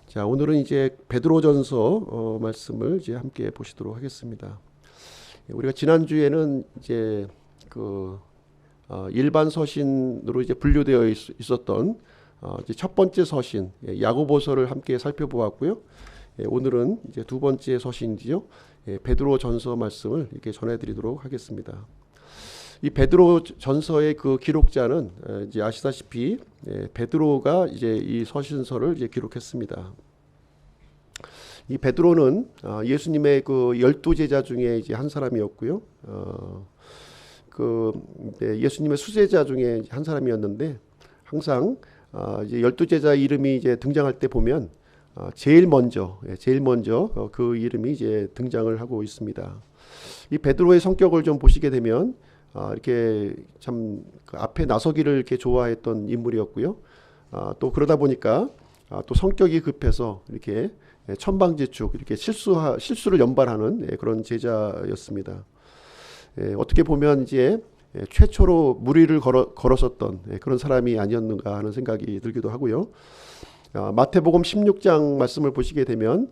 자, 오늘은 이제 베드로전서 말씀을 이제 함께 보시도록 하겠습니다. 우리가 지난주에는 이제 일반 서신으로 이제 분류되어 있었던 이제 첫 번째 서신 야고보서를 함께 살펴보았고요. 오늘은 이제 두 번째 서신이죠. 베드로전서 말씀을 이렇게 전해드리도록 하겠습니다. 이 베드로전서의 그 기록자는 이제 아시다시피 베드로가 이제 이 서신서를 이제 기록했습니다. 이 베드로는 예수님의 그 12제자 중에 이제 한 사람이었고요. 예수님의 수제자 중에 한 사람이었는데 항상 이제 12제자 이름이 이제 등장할 때 보면 제일 먼저 그 이름이 이제 등장을 하고 있습니다. 이 베드로의 성격을 좀 보시게 되면 이렇게 참 그 앞에 나서기를 이렇게 좋아했던 인물이었고요. 또 그러다 보니까 또 성격이 급해서 이렇게 천방지축 이렇게 실수를 연발하는 그런 제자였습니다. 어떻게 보면 이제 최초로 무리를 걸었었던 그런 사람이 아니었는가 하는 생각이 들기도 하고요. 마태복음 16장 말씀을 보시게 되면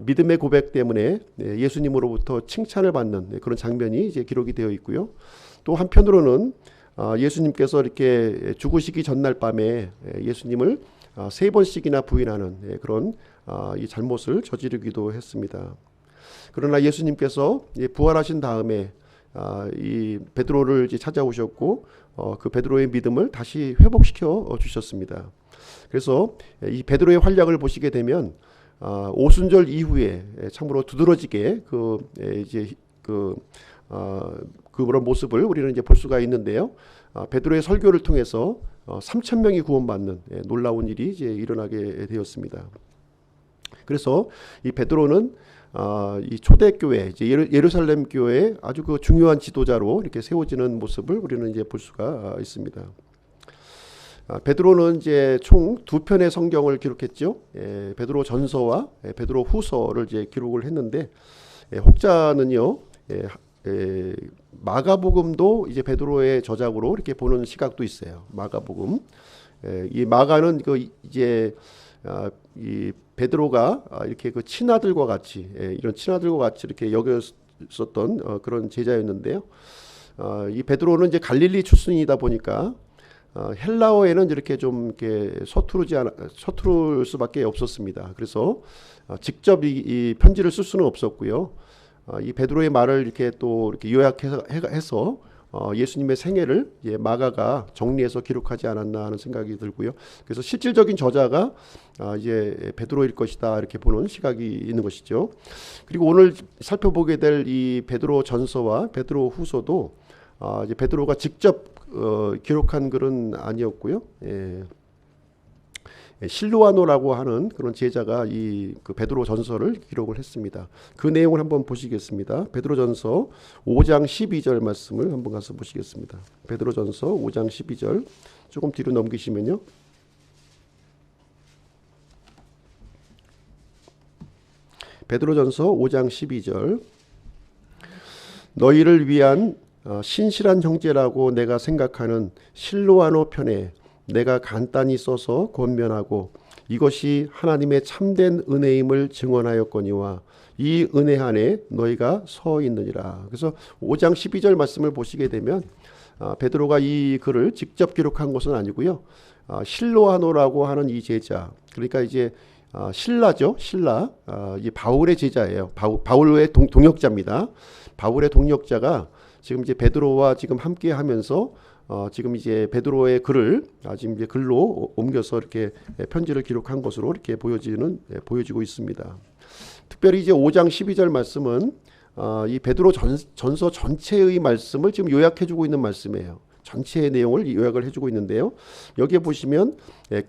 믿음의 고백 때문에 예수님으로부터 칭찬을 받는 그런 장면이 이제 기록이 되어 있고요. 또 한편으로는 예수님께서 이렇게 죽으시기 전날 밤에 예수님을 3번씩이나 부인하는 그런 이 잘못을 저지르기도 했습니다. 그러나 예수님께서 부활하신 다음에 이 베드로를 이제 찾아오셨고 그 베드로의 믿음을 다시 회복시켜 주셨습니다. 그래서 이 베드로의 활약을 보시게 되면 오순절 이후에 참으로 두드러지게 그런 모습을 우리는 이제 볼 수가 있는데요. 베드로의 설교를 통해서 3천 명이 구원받는 놀라운 일이 이제 일어나게 되었습니다. 그래서 이 베드로는 이 초대교회, 이제 예루살렘 교회의 아주 그 중요한 지도자로 이렇게 세워지는 모습을 우리는 이제 볼 수가 있습니다. 베드로는 이제 총 2편의 성경을 기록했죠. 베드로 전서와 베드로 후서를 이제 기록을 했는데 혹자는요. 마가복음도 이제 베드로의 저작으로 이렇게 보는 시각도 있어요. 마가복음. 이 마가는 이 베드로가 이렇게 그 친아들과 같이 이런 친아들과 같이 이렇게 여겼었던 그런 제자였는데요. 이 베드로는 이제 갈릴리 출신이다 보니까 헬라어에는 이렇게 좀 이렇게 서투를 수밖에 없었습니다. 그래서 직접 이 편지를 쓸 수는 없었고요. 이 베드로의 말을 이렇게 또 이렇게 요약해서 예수님의 생애를 마가가 정리해서 기록하지 않았나 하는 생각이 들고요. 그래서 실질적인 저자가 이제 베드로일 것이다 이렇게 보는 시각이 있는 것이죠. 그리고 오늘 살펴보게 될 이 베드로 전서와 베드로 후서도 이제 베드로가 직접 기록한 글은 아니었고요. 실루아노라고 하는 그런 제자가 그 베드로 전서를 기록을 했습니다. 그 내용을 한번 보시겠습니다. 베드로 전서 5장 12절 말씀을 한번 가서 보시겠습니다. 베드로 전서 5장 12절 조금 뒤로 넘기시면요. 베드로 전서 5장 12절 너희를 위한 신실한 형제라고 내가 생각하는 실루아노 편에 내가 간단히 써서 권면하고 이것이 하나님의 참된 은혜임을 증언하였거니와 이 은혜 안에 너희가 서 있느니라. 그래서 5장 12절 말씀을 보시게 되면 베드로가 이 글을 직접 기록한 것은 아니고요. 실로아노라고 하는 이 제자, 그러니까 이제 신라죠. 신라. 이 바울의 제자예요. 바울의 동역자입니다. 바울의 동역자가 지금 이제 베드로와 지금 함께 하면서 지금 이제 베드로의 글을 지금 이제 글로 옮겨서 이렇게 편지를 기록한 것으로 이렇게 보여지고 있습니다. 특별히 이제 5장 12절 말씀은 이 베드로 전서 전체의 말씀을 지금 요약해주고 있는 말씀이에요. 전체의 내용을 요약을 해주고 있는데요. 여기에 보시면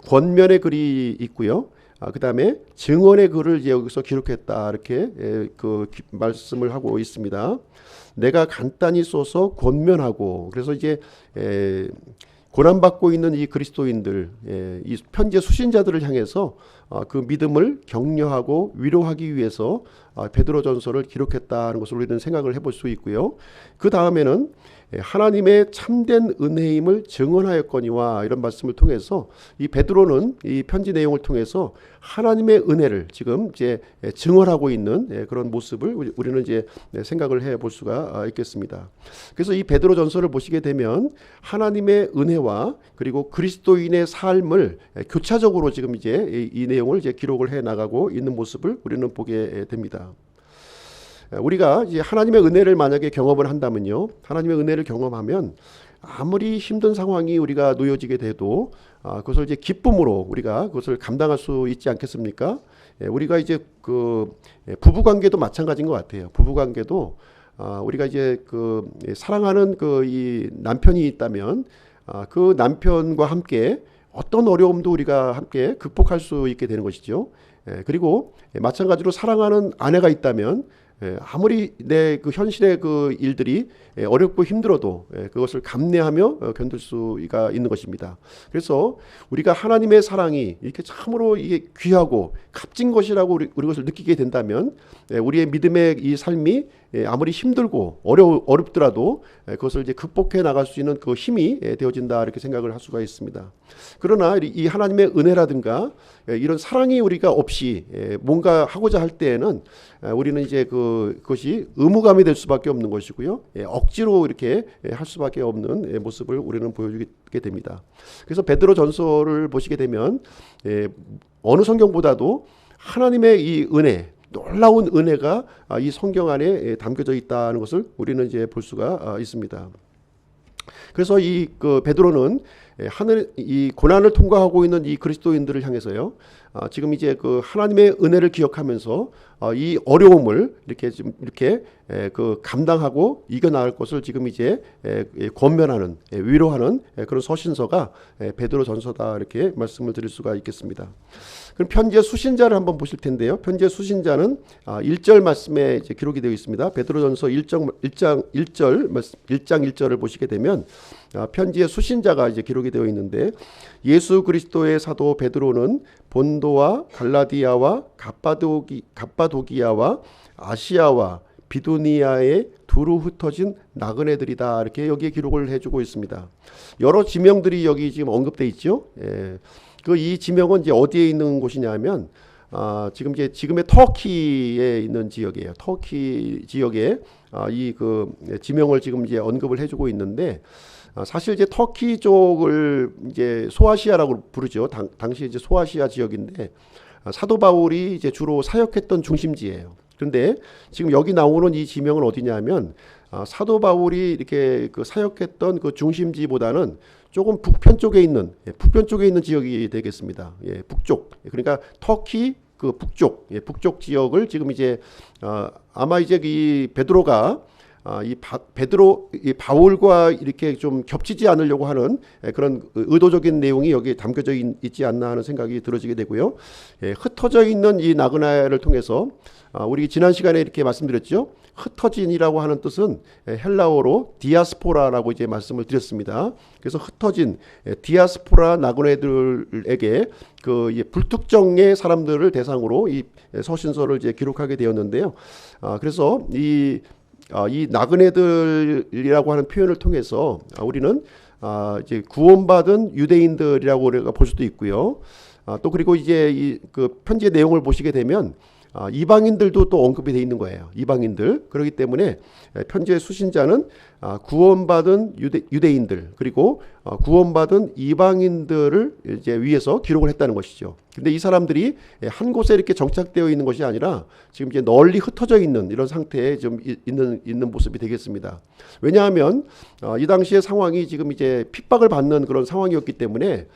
권면의 글이 있고요. 그 다음에 증언의 글을 이제 여기서 기록했다 이렇게 그 말씀을 하고 있습니다. 내가 간단히 써서 권면하고, 그래서 이제 고난받고 있는 이 그리스도인들, 이 편지의 수신자들을 향해서 그 믿음을 격려하고 위로하기 위해서 베드로 전서를 기록했다는 것을 우리는 생각을 해볼 수 있고요. 그 다음에는 하나님의 참된 은혜임을 증언하였거니와 이런 말씀을 통해서 이 베드로는 이 편지 내용을 통해서 하나님의 은혜를 지금 이제 증언하고 있는 그런 모습을 우리는 이제 생각을 해볼 수가 있겠습니다. 그래서 이 베드로전서를 보시게 되면 하나님의 은혜와 그리고 그리스도인의 삶을 교차적으로 지금 이제 이 내용을 이제 기록을 해 나가고 있는 모습을 우리는 보게 됩니다. 우리가 이제 하나님의 은혜를 만약에 경험을 한다면요, 하나님의 은혜를 경험하면 아무리 힘든 상황이 우리가 놓여지게 돼도 그것을 이제 기쁨으로 우리가 그것을 감당할 수 있지 않겠습니까? 우리가 이제 그 부부 관계도 마찬가지인 것 같아요. 부부 관계도 우리가 이제 그 사랑하는 그 이 남편이 있다면 그 남편과 함께 어떤 어려움도 우리가 함께 극복할 수 있게 되는 것이죠. 그리고 마찬가지로 사랑하는 아내가 있다면 아무리 내 그 현실의 그 일들이 어렵고 힘들어도 그것을 감내하며 견딜 수가 있는 것입니다. 그래서 우리가 하나님의 사랑이 이렇게 참으로 이게 귀하고 값진 것이라고 우리 그것을 느끼게 된다면 우리의 믿음의 이 삶이 아무리 힘들고 어렵더라도 그것을 이제 극복해 나갈 수 있는 그 힘이 되어진다 이렇게 생각을 할 수가 있습니다. 그러나 이 하나님의 은혜라든가 이런 사랑이 우리가 없이 뭔가 하고자 할 때에는 우리는 이제 그것이 의무감이 될 수밖에 없는 것이고요. 억지로 이렇게 할 수밖에 없는 모습을 우리는 보여주게 됩니다. 그래서 베드로전서를 보시게 되면 어느 성경보다도 하나님의 이 은혜, 놀라운 은혜가 이 성경 안에 담겨져 있다는 것을 우리는 이제 볼 수가 있습니다. 그래서 이 베드로는 하늘 이 고난을 통과하고 있는 이 그리스도인들을 향해서요. 지금 이제 그 하나님의 은혜를 기억하면서 이 어려움을 이렇게 좀 이렇게 그 감당하고 이겨나갈 것을 지금 이제 권면하는 위로하는 그런 서신서가 베드로전서다 이렇게 말씀을 드릴 수가 있겠습니다. 그럼 편지의 수신자를 한번 보실 텐데요. 편지의 수신자는 1절 말씀에 이제 기록이 되어 있습니다. 베드로전서 1장 1절을 보시게 되면 편지의 수신자가 이제 기록이 되어 있는데 예수 그리스도의 사도 베드로는 본도와 갈라디아와 갑바도기아와 아시아와 비두니아에 두루 흩어진 나그네들이다 이렇게 여기에 기록을 해주고 있습니다. 여러 지명들이 여기 지금 언급돼 있죠. 이 지명은 이제 어디에 있는 곳이냐면 지금 이제 지금의 터키에 있는 지역이에요. 터키 지역에 이 지명을 지금 이제 언급을 해주고 있는데 사실 이제 터키 쪽을 이제 소아시아라고 부르죠. 당시 이제 소아시아 지역인데 사도 바울이 이제 주로 사역했던 중심지예요. 그런데 지금 여기 나오는 이 지명은 어디냐면 사도 바울이 이렇게 그 사역했던 그 중심지보다는 조금 북편 쪽에 있는 지역이 되겠습니다. 북쪽. 그러니까 터키 그 북쪽 지역을 지금 이제 아마 이제 이 베드로가 이 바울과 이렇게 좀 겹치지 않으려고 하는 그런 의도적인 내용이 여기에 담겨져 있지 않나 하는 생각이 들어지게 되고요. 흩어져 있는 이 나그네를 통해서 우리 지난 시간에 이렇게 말씀드렸죠. 흩어진이라고 하는 뜻은 헬라어로 디아스포라라고 이제 말씀을 드렸습니다. 그래서 흩어진 디아스포라 나그네들에게 그 불특정의 사람들을 대상으로 이 서신서를 이제 기록하게 되었는데요. 그래서 이 나그네들이라고 하는 표현을 통해서 우리는 이제 구원받은 유대인들이라고 우리가 볼 수도 있고요. 또 그리고 이제 그 편지의 내용을 보시게 되면 이방인들도 또 언급이 돼 있는 거예요. 이방인들. 그렇기 때문에 편지의 수신자는 구원받은 유대인들 그리고 구원받은 이방인들을 이제 위해서 기록을 했다는 것이죠. 근데 이 사람들이 한 곳에 이렇게 정착되어 있는 것이 아니라 지금 이제 널리 흩어져 있는 이런 상태에 좀 있는 모습이 되겠습니다. 왜냐하면 이 당시의 상황이 지금 이제 핍박을 받는 그런 상황이었기 때문에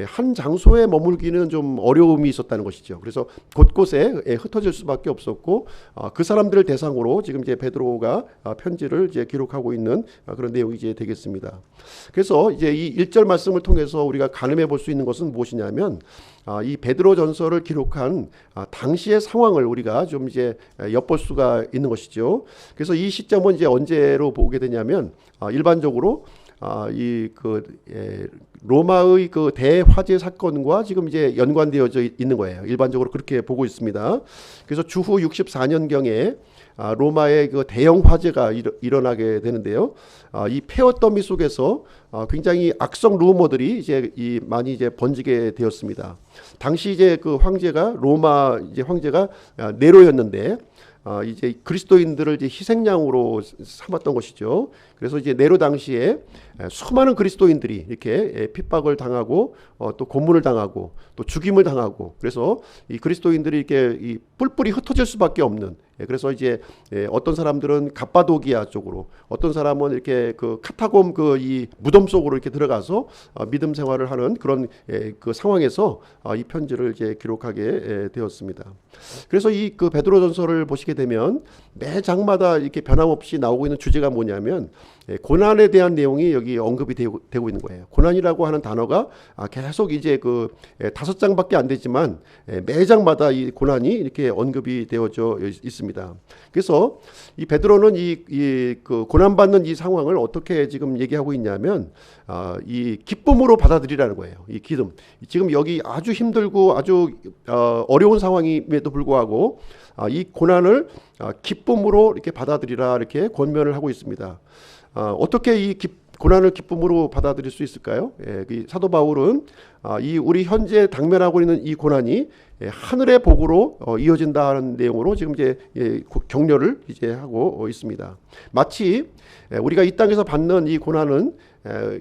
한 장소에 머물기는 좀 어려움이 있었다는 것이죠. 그래서 곳곳에 흩어질 수밖에 없었고 그 사람들을 대상으로 지금 이제 베드로가 편지를 이제 기록하고 있는 그런 내용이 이제 되겠습니다. 그래서 이제 이 1절 말씀을 통해서 우리가 가늠해 볼 수 있는 것은 무엇이냐면 이 베드로전서를 기록한 당시의 상황을 우리가 좀 이제 엿볼 수가 있는 것이죠. 그래서 이 시점은 이제 언제로 보게 되냐면 일반적으로 로마의 그 대화재 사건과 지금 이제 연관되어져 있는 거예요. 일반적으로 그렇게 보고 있습니다. 그래서 주후 64년경에 로마의 그 대형 화재가 일어나게 되는데요. 이 폐허 더미 속에서 굉장히 악성 루머들이 이제 많이 이제 번지게 되었습니다. 당시 이제 그 황제가 로마 이제 황제가 네로였는데 이제 그리스도인들을 이제 희생양으로 삼았던 것이죠. 그래서 이제 네로 당시에 수많은 그리스도인들이 이렇게 핍박을 당하고 또 고문을 당하고 또 죽임을 당하고, 그래서 이 그리스도인들이 이렇게 이 뿔뿔이 흩어질 수밖에 없는, 그래서 이제 어떤 사람들은 갑바도기아 쪽으로, 어떤 사람은 이렇게 그 카타곰 그 이 무덤 속으로 이렇게 들어가서 믿음 생활을 하는 그런 그 상황에서 이 편지를 이제 기록하게 되었습니다. 그래서 이 그 베드로전서를 보시게 되면 매 장마다 이렇게 변함없이 나오고 있는 주제가 뭐냐면 고난에 대한 내용이 여기 언급이 되고 있는 거예요. 고난이라고 하는 단어가 계속 이제 그 5장밖에 안 되지만 매 장마다 이 고난이 이렇게 언급이 되어져 있습니다. 그래서 이 베드로는 그 고난받는 이 상황을 어떻게 지금 얘기하고 있냐면 이 기쁨으로 받아들이라는 거예요. 이 기쁨. 지금 여기 아주 힘들고 아주 어려운 상황임에도 불구하고 이 고난을 기쁨으로 이렇게 받아들이라, 이렇게 권면을 하고 있습니다. 어떻게 이 고난을 기쁨으로 받아들일 수 있을까요? 사도 바울은 이 우리 현재 당면하고 있는 이 고난이 하늘의 복으로 이어진다는 내용으로 지금 이제 격려를 이제 하고 있습니다. 마치 우리가 이 땅에서 받는 이 고난은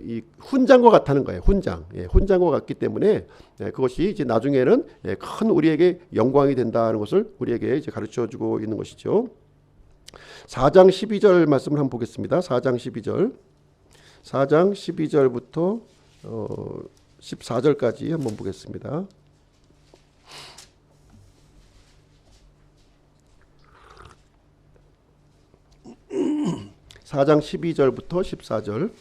이 훈장과 같다는 거예요. 훈장과 같기 때문에 그것이 이제 나중에는 큰 우리에게 영광이 된다는 것을 우리에게 이제 가르쳐 주고 있는 것이죠. 4장 12절 말씀을 한번 보겠습니다. 4장 12절부터 14절까지 한번 보겠습니다. 4장 12절부터 14절.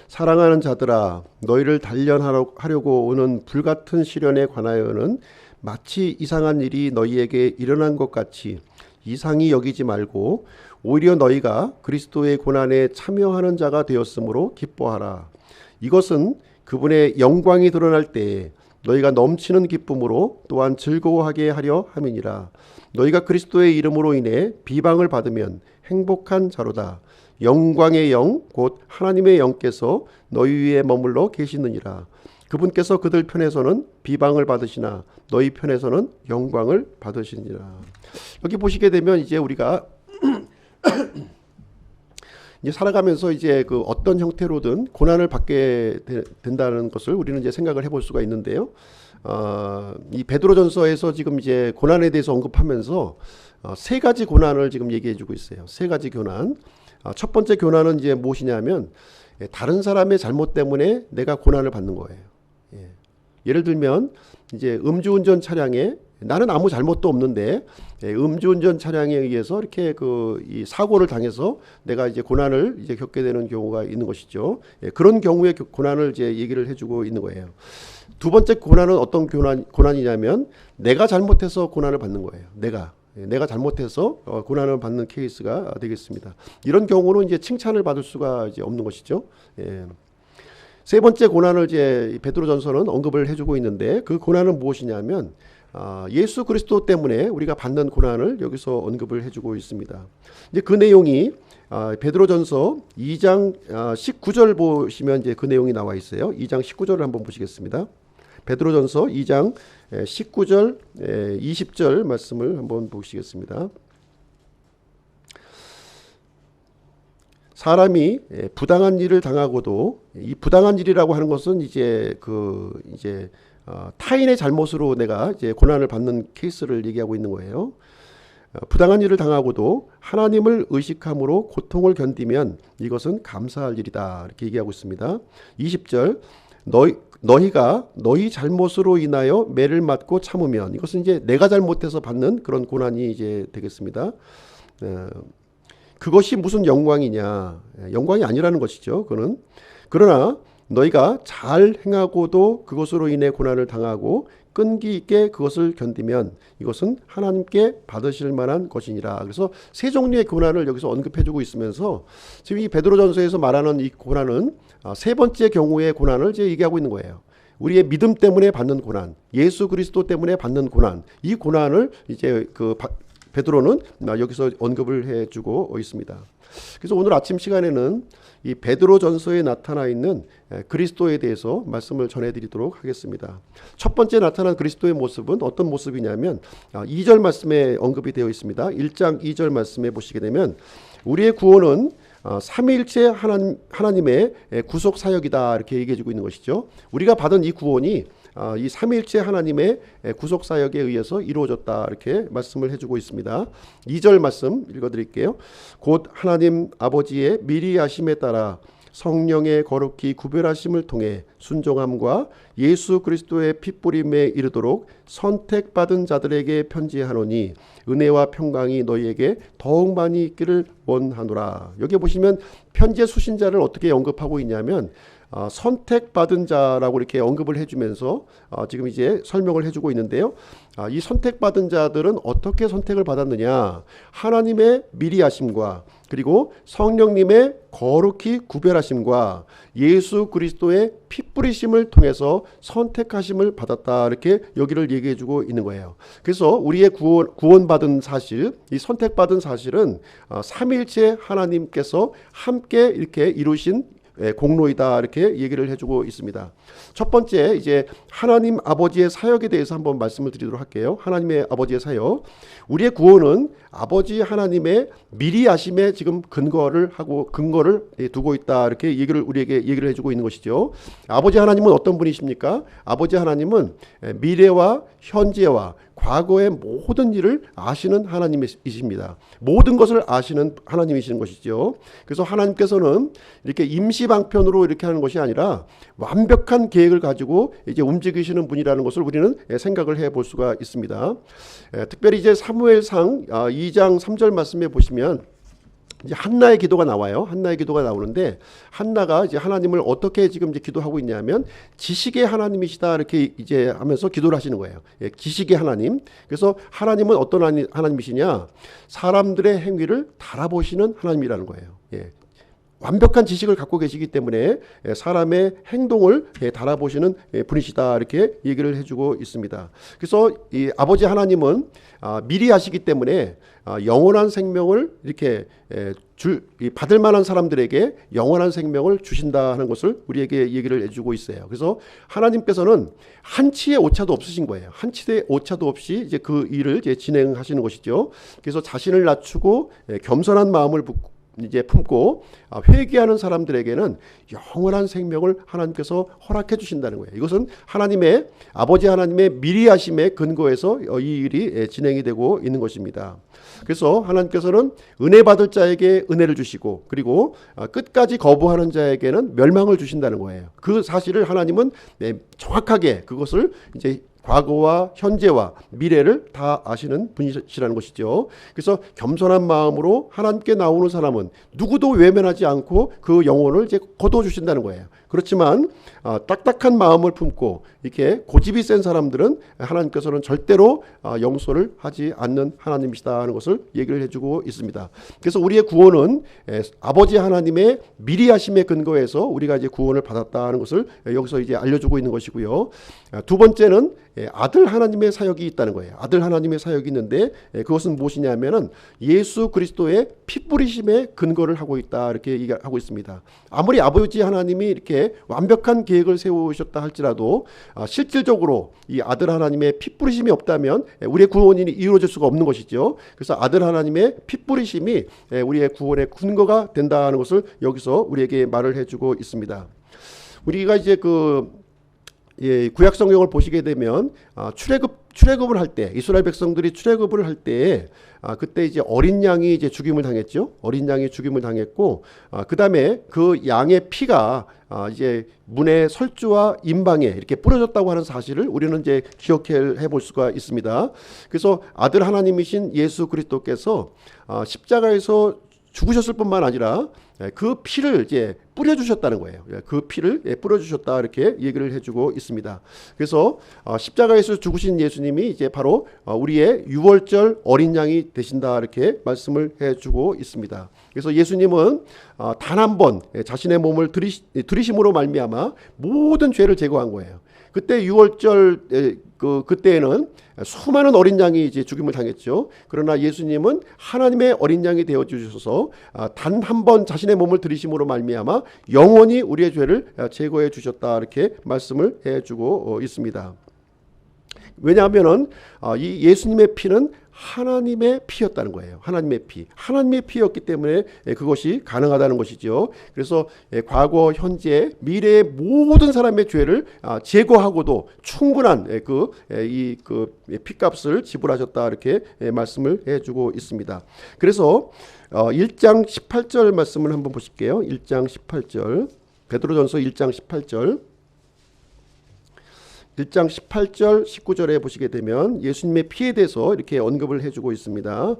사랑하는 자들아, 너희를 단련하려고 오는 불같은 시련에 관하여는 마치 이상한 일이 너희에게 일어난 것 같이 이상히 여기지 말고 오히려 너희가 그리스도의 고난에 참여하는 자가 되었으므로 기뻐하라. 이것은 그분의 영광이 드러날 때에 너희가 넘치는 기쁨으로 또한 즐거워하게 하려 함이니라. 너희가 그리스도의 이름으로 인해 비방을 받으면 행복한 자로다. 영광의 영 곧 하나님의 영께서 너희 위에 머물러 계시느니라. 그분께서 그들 편에서는 비방을 받으시나 너희 편에서는 영광을 받으시니라. 여기 보시게 되면 이제 우리가 이제 살아가면서 이제 그 어떤 형태로든 고난을 받게 된다는 것을 우리는 이제 생각을 해볼 수가 있는데요. 이 베드로전서에서 지금 이제 고난에 대해서 언급하면서 세 가지 고난을 지금 얘기해주고 있어요. 세 가지 고난. 첫 번째 고난은 이제 무엇이냐면 다른 사람의 잘못 때문에 내가 고난을 받는 거예요. 예를 들면 이제 음주운전 차량에 나는 아무 잘못도 없는데 음주운전 차량에 의해서 이렇게 이 사고를 당해서 내가 이제 고난을 이제 겪게 되는 경우가 있는 것이죠. 그런 경우에 고난을 이제 얘기를 해주고 있는 거예요. 두 번째 고난은 어떤 고난이냐면 내가 잘못해서 고난을 받는 거예요. 내가 잘못해서 고난을 받는 케이스가 되겠습니다. 이런 경우는 이제 칭찬을 받을 수가 이제 없는 것이죠. 세 번째 고난을 이제 베드로전서는 언급을 해주고 있는데 그 고난은 무엇이냐면 예수 그리스도 때문에 우리가 받는 고난을 여기서 언급을 해주고 있습니다. 이제 그 내용이 베드로전서 2장 19절 보시면 이제 그 내용이 나와 있어요. 2장 19절을 한번 보시겠습니다. 베드로전서 2장 19절 20절 말씀을 한번 보시겠습니다. 사람이 부당한 일을 당하고도 이 부당한 일이라고 하는 것은 이제 타인의 잘못으로 내가 이제 고난을 받는 케이스를 얘기하고 있는 거예요. 부당한 일을 당하고도 하나님을 의식함으로 고통을 견디면 이것은 감사할 일이다. 이렇게 얘기하고 있습니다. 20절 너희가 너희 잘못으로 인하여 매를 맞고 참으면 이것은 이제 내가 잘못해서 받는 그런 고난이 이제 되겠습니다. 그것이 무슨 영광이냐? 영광이 아니라는 것이죠. 그러나 너희가 잘 행하고도 그것으로 인해 고난을 당하고 끈기 있게 그것을 견디면 이것은 하나님께 받으실 만한 것이니라. 그래서 세 종류의 고난을 여기서 언급해주고 있으면서 지금 이 베드로전서에서 말하는 이 고난은 세 번째 경우의 고난을 이제 얘기하고 있는 거예요. 우리의 믿음 때문에 받는 고난, 예수 그리스도 때문에 받는 고난, 이 고난을 이제 베드로는 여기서 언급을 해주고 있습니다. 그래서 오늘 아침 시간에는 이 베드로전서에 나타나 있는 그리스도에 대해서 말씀을 전해드리도록 하겠습니다. 첫 번째 나타난 그리스도의 모습은 어떤 모습이냐면 2절 말씀에 언급이 되어 있습니다. 1장 2절 말씀에 보시게 되면 우리의 구원은 삼위일체 하나님의 구속 사역이다 이렇게 얘기해주고 있는 것이죠. 우리가 받은 이 구원이 이 삼위일체 하나님의 구속 사역에 의해서 이루어졌다 이렇게 말씀을 해주고 있습니다. 2절 말씀 읽어드릴게요. 곧 하나님 아버지의 미리 하심에 따라 성령의 거룩히 구별하심을 통해 순종함과 예수 그리스도의 핏뿌림에 이르도록 선택받은 자들에게 편지하노니 은혜와 평강이 너희에게 더욱 많이 있기를 원하노라. 여기 보시면 편지의 수신자를 어떻게 언급하고 있냐면 선택받은 자라고 이렇게 언급을 해주면서 지금 이제 설명을 해주고 있는데요. 이 선택받은 자들은 어떻게 선택을 받았느냐? 하나님의 미리 하심과 그리고 성령님의 거룩히 구별하심과 예수 그리스도의 피 뿌리심을 통해서 선택하심을 받았다 이렇게 여기를 얘기해주고 있는 거예요. 그래서 우리의 구원받은 사실, 이 선택받은 사실은 삼위일체 하나님께서 함께 이렇게 이루신 공로이다 이렇게 얘기를 해주고 있습니다. 첫 번째 이제 하나님 아버지의 사역에 대해서 한번 말씀을 드리도록 할게요. 하나님의 아버지의 사역, 우리의 구원은 아버지 하나님의 미리 하심에 지금 근거를 두고 있다 이렇게 우리에게 얘기를 해주고 있는 것이죠. 아버지 하나님은 어떤 분이십니까? 아버지 하나님은 미래와 현재와 과거의 모든 일을 아시는 하나님이십니다. 모든 것을 아시는 하나님이시는 것이죠. 그래서 하나님께서는 이렇게 임시방편으로 이렇게 하는 것이 아니라 완벽한 계획을 가지고 이제 움직이시는 분이라는 것을 우리는 생각을 해볼 수가 있습니다. 특별히 이제 사무엘상 2장 3절 말씀에 보시면 이제 한나의 기도가 나와요. 한나의 기도가 나오는데 한나가 이제 하나님을 어떻게 지금 이제 기도하고 있냐면 지식의 하나님이시다 이렇게 이제 하면서 기도를 하시는 거예요. 지식의 하나님. 그래서 하나님은 어떤 하나님이시냐? 사람들의 행위를 달아보시는 하나님이라는 거예요. 완벽한 지식을 갖고 계시기 때문에 사람의 행동을 달아보시는 분이시다 이렇게 얘기를 해주고 있습니다. 그래서 이 아버지 하나님은 미리 하시기 때문에 영원한 생명을 이렇게 받을 만한 사람들에게 영원한 생명을 주신다 하는 것을 우리에게 얘기를 해주고 있어요. 그래서 하나님께서는 한치의 오차도 없으신 거예요. 한치의 오차도 없이 이제 그 일을 이제 진행하시는 것이죠. 그래서 자신을 낮추고 겸손한 마음을 이제 품고 회개하는 사람들에게는 영원한 생명을 하나님께서 허락해 주신다는 거예요. 이것은 아버지 하나님의 미리 하심의 근거에서 이 일이 진행이 되고 있는 것입니다. 그래서 하나님께서는 은혜 받을 자에게 은혜를 주시고 그리고 끝까지 거부하는 자에게는 멸망을 주신다는 거예요. 그 사실을 하나님은 정확하게 그것을 이제 과거와 현재와 미래를 다 아시는 분이시라는 것이죠. 그래서 겸손한 마음으로 하나님께 나오는 사람은 누구도 외면하지 않고 그 영혼을 이제 거둬주신다는 거예요. 그렇지만 딱딱한 마음을 품고 이렇게 고집이 센 사람들은 하나님께서는 절대로 용서를 하지 않는 하나님이시다 하는 것을 얘기를 해주고 있습니다. 그래서 우리의 구원은 아버지 하나님의 미리 하심의 근거에서 우리가 이제 구원을 받았다 하는 것을 여기서 이제 알려주고 있는 것이고요. 두 번째는 아들 하나님의 사역이 있다는 거예요. 아들 하나님의 사역이 있는데 그것은 무엇이냐면은 예수 그리스도의 피 뿌리심의 근거를 하고 있다 이렇게 얘기하고 있습니다. 아무리 아버지 하나님이 이렇게 완벽한 계획을 세우셨다 할지라도 실질적으로 이 아들 하나님의 피 뿌리심이 없다면 우리의 구원이 이루어질 수가 없는 것이죠. 그래서 아들 하나님의 피 뿌리심이 우리의 구원의 근거가 된다는 것을 여기서 우리에게 말을 해주고 있습니다. 우리가 이제 구약 성경을 보시게 되면 출애굽을 할 때 이스라엘 백성들이 출애굽을 할 때 그때 이제 어린 양이 이제 죽임을 당했죠. 어린 양이 죽임을 당했고 그다음에 그 양의 피가 이제 문의 설주와 임방에 이렇게 뿌려졌다고 하는 사실을 우리는 이제 기억해 볼 수가 있습니다. 그래서 아들 하나님이신 예수 그리스도께서 십자가에서 죽으셨을 뿐만 아니라 그 피를 이제 뿌려주셨다는 거예요. 그 피를 뿌려주셨다 이렇게 얘기를 해주고 있습니다. 그래서 십자가에서 죽으신 예수님이 이제 바로 우리의 유월절 어린 양이 되신다 이렇게 말씀을 해주고 있습니다. 그래서 예수님은 단 한 번 자신의 몸을 들이심으로 말미암아 모든 죄를 제거한 거예요. 그때 유월절 그때에는 수많은 어린 양이 이제 죽임을 당했죠. 그러나 예수님은 하나님의 어린 양이 되어 주셔서 단 한 번 자신의 몸을 들이심으로 말미암아 영원히 우리의 죄를 제거해 주셨다 이렇게 말씀을 해주고 있습니다. 왜냐하면은 이 예수님의 피는 하나님의 피였다는 거예요. 하나님의 피. 하나님의 피였기 때문에 그것이 가능하다는 것이죠. 그래서 과거, 현재, 미래의 모든 사람의 죄를 제거하고도 충분한 그 피값을 지불하셨다 이렇게 말씀을 해주고 있습니다. 그래서 1장 18절 말씀을 한번 보실게요. 1장 18절. 베드로전서 1장 18절. 1장 18절 19절에 보시게 되면 예수님의 피에 대해서 이렇게 언급을 해주고 있습니다.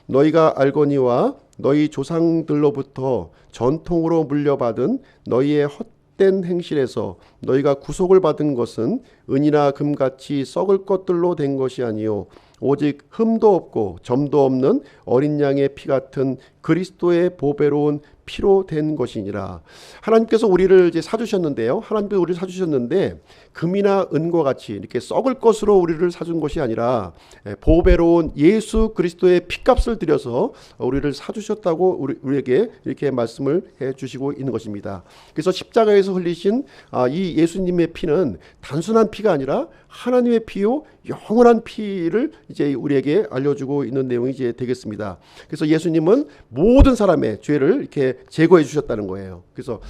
너희가 알거니와 너희 조상들로부터 전통으로 물려받은 너희의 헛된 행실에서 너희가 구속을 받은 것은 은이나 금같이 썩을 것들로 된 것이 아니요 오직 흠도 없고 점도 없는 어린 양의 피 같은 그리스도의 보배로운 피로 된 것이니라. 하나님께서 우리를 이제 사주셨는데요. 하나님께서 우리를 사주셨는데 금이나 은과 같이 이렇게 썩을 것으로 우리를 사준 것이 아니라 보배로운 예수 그리스도의 피값을 들여서 우리를 사주셨다고 우리에게 이렇게 말씀을 해주시고 있는 것입니다. 그래서 십자가에서 흘리신 이 예수님의 피는 단순한 피가 아니라 하나님의 피요 영원한 피를 이제 우리에게 알려주고 있는 내용이 이제 되겠습니다. 그래서 예수님은 모든 사람의 죄를 이렇게 제거해 주셨다는 거예요. 그래서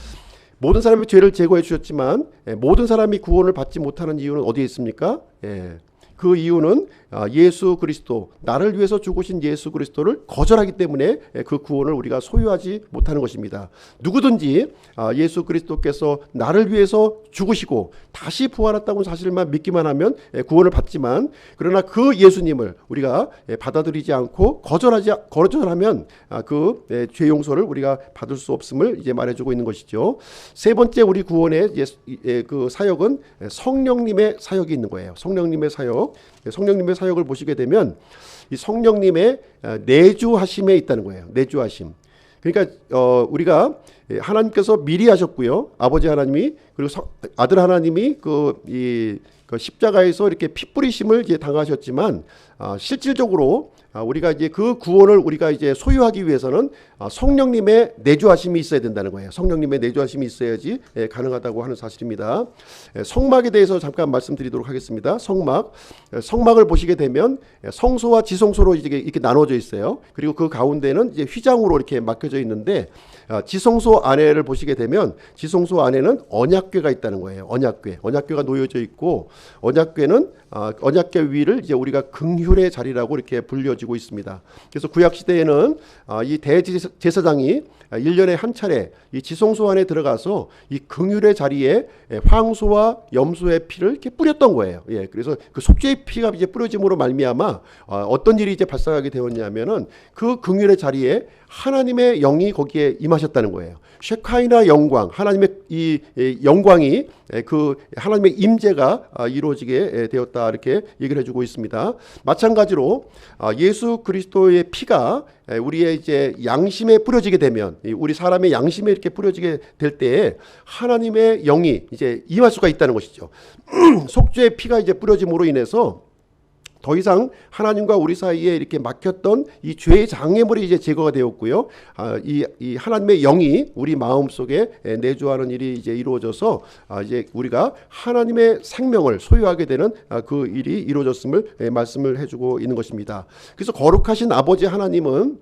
모든 사람의 죄를 제거해 주셨지만 모든 사람이 구원을 받지 못하는 이유는 어디에 있습니까? 그 이유는 예수 그리스도, 나를 위해서 죽으신 예수 그리스도를 거절하기 때문에 그 구원을 우리가 소유하지 못하는 것입니다. 누구든지 예수 그리스도께서 나를 위해서 죽으시고 다시 부활했다고 사실만 믿기만 하면 구원을 받지만, 그러나 그 예수님을 우리가 받아들이지 않고 거절하면 그 죄 용서를 우리가 받을 수 없음을 이제 말해주고 있는 것이죠. 세 번째 우리 구원의 그 사역은 성령님의 사역이 있는 거예요. 성령님의 사역. 성령님의 사역을 보시게 되면 이 성령님의 내주하심에 있다는 거예요. 내주하심. 그러니까 우리가 하나님께서 미리 하셨고요. 아버지 하나님이, 그리고 아들 하나님이 그 십자가에서 이렇게 피 뿌리심을 이제 당하셨지만 실질적으로 우리가 이제 그 구원을 우리가 이제 소유하기 위해서는 성령님의 내주하심이 있어야 된다는 거예요. 성령님의 내주하심이 있어야지 가능하다고 하는 사실입니다. 성막에 대해서 잠깐 말씀드리도록 하겠습니다. 성막을 보시게 되면 성소와 지성소로 이렇게 나눠져 있어요. 그리고 그 가운데는 이제 휘장으로 이렇게 막혀져 있는데, 지성소 안에를 보시게 되면 지성소 안에는 언약궤가 있다는 거예요. 언약궤가 놓여져 있고, 언약궤 위를 이제 우리가 긍휼의 자리라고 이렇게 불려지고 있습니다. 그래서 구약 시대에는 이 대제사장이 1년에 한 차례 이 지성소 안에 들어가서 이 긍휼의 자리에 황소와 염소의 피를 이렇게 뿌렸던 거예요. 그래서 그 속죄의 피가 이제 뿌려짐으로 말미암아 어떤 일이 이제 발생하게 되었냐면은 그 긍휼의 자리에 하나님의 영이 거기에 임하셨다는 거예요. 셰카이나 영광, 하나님의 이 영광이 그 하나님의 임재가 이루어지게 되었다 이렇게 얘기를 해주고 있습니다. 마찬가지로 예수 그리스도의 피가 우리의 이제 양심에 뿌려지게 되면, 우리 사람의 양심에 이렇게 뿌려지게 될 때에 하나님의 영이 이제 임할 수가 있다는 것이죠. 속죄의 피가 이제 뿌려짐으로 인해서 더 이상 하나님과 우리 사이에 이렇게 막혔던 이 죄의 장애물이 이제 제거가 되었고요. 이 하나님의 영이 우리 마음 속에 내주하는 일이 이제 이루어져서 이제 우리가 하나님의 생명을 소유하게 되는 그 일이 이루어졌음을 말씀을 해주고 있는 것입니다. 그래서 거룩하신 아버지 하나님은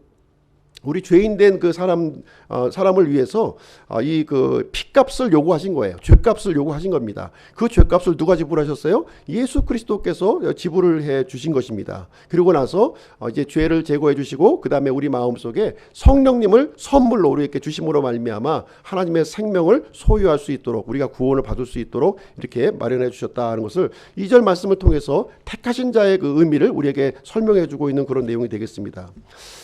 우리 죄인된 그 사람을 위해서 이 그 피값을 요구하신 거예요. 죄값을 요구하신 겁니다. 그 죄값을 누가 지불하셨어요? 예수 그리스도께서 지불을 해 주신 것입니다. 그리고 나서 이제 죄를 제거해 주시고, 그 다음에 우리 마음 속에 성령님을 선물로 우리에게 주심으로 말미암아 하나님의 생명을 소유할 수 있도록, 우리가 구원을 받을 수 있도록 이렇게 마련해 주셨다는 것을 2절 말씀을 통해서 택하신 자의 그 의미를 우리에게 설명해 주고 있는 그런 내용이 되겠습니다.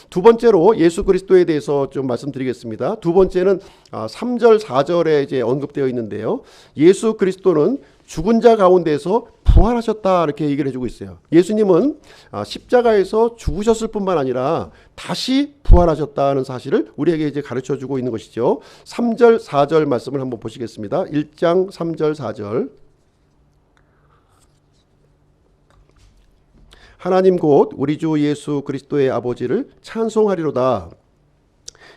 두 번째로 예수 예수 그리스도에 대해서 좀 말씀드리겠습니다. 두 번째는 3절 4절에 이제 언급되어 있는데요. 예수 그리스도는 죽은 자 가운데서 부활하셨다 이렇게 얘기를 해주고 있어요. 예수님은 십자가에서 죽으셨을 뿐만 아니라 다시 부활하셨다는 사실을 우리에게 이제 가르쳐주고 있는 것이죠. 3절 4절 말씀을 한번 보시겠습니다. 1장 3절 4절. 하나님 곧 우리 주 예수 그리스도의 아버지를 찬송하리로다.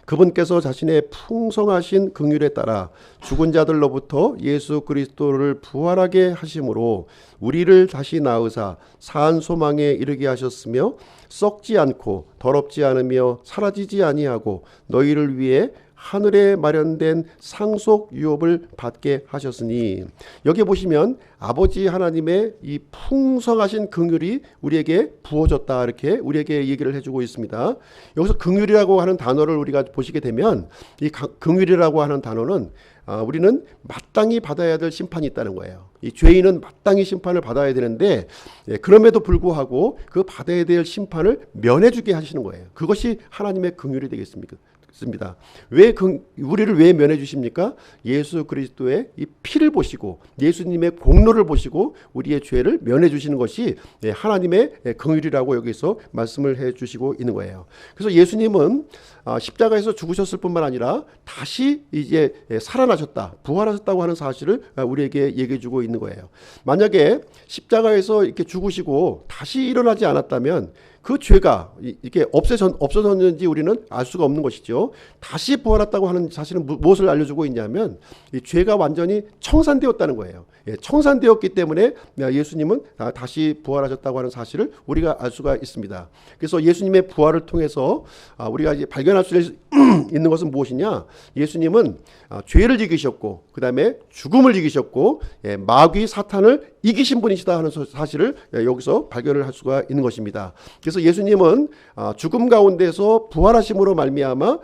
그분께서 자신의 풍성하신 긍휼에 따라 죽은 자들로부터 예수 그리스도를 부활하게 하심으로 우리를 다시 낳으사 산 소망에 이르게 하셨으며 썩지 않고 더럽지 않으며 사라지지 아니하고 너희를 위해 하늘에 마련된 상속 유업을 받게 하셨으니, 여기 보시면 아버지 하나님의 이 풍성하신 긍휼이 우리에게 부어졌다 이렇게 우리에게 얘기를 해주고 있습니다. 여기서 긍휼이라고 하는 단어를 우리가 보시게 되면 이 긍휼이라고 하는 단어는 우리는 마땅히 받아야 될 심판이 있다는 거예요. 이 죄인은 마땅히 심판을 받아야 되는데 그럼에도 불구하고 그 받아야 될 심판을 면해주게 하시는 거예요. 그것이 하나님의 긍휼이 되겠습니까? 우리를 왜 면해 주십니까? 예수 그리스도의 이 피를 보시고 예수님의 공로를 보시고 우리의 죄를 면해 주시는 것이 하나님의 긍휼이라고 여기서 말씀을 해 주시고 있는 거예요. 그래서 예수님은 십자가에서 죽으셨을 뿐만 아니라 다시 이제 살아나셨다, 부활하셨다고 하는 사실을 우리에게 얘기해 주고 있는 거예요. 만약에 십자가에서 이렇게 죽으시고 다시 일어나지 않았다면 그 죄가 이렇게 없어졌는지 우리는 알 수가 없는 것이죠. 다시 부활했다고 하는 사실은 무엇을 알려주고 있냐면 이 죄가 완전히 청산되었다는 거예요. 청산되었기 때문에 예수님은 다시 부활하셨다고 하는 사실을 우리가 알 수가 있습니다. 그래서 예수님의 부활을 통해서 우리가 이제 발견할 수 있는 것은 무엇이냐? 예수님은 죄를 이기셨고 그 다음에 죽음을 이기셨고 마귀 사탄을 이기신 분이시다 하는 사실을 여기서 발견을 할 수가 있는 것입니다. 그래서 예수님은 죽음 가운데서 부활하심으로 말미암아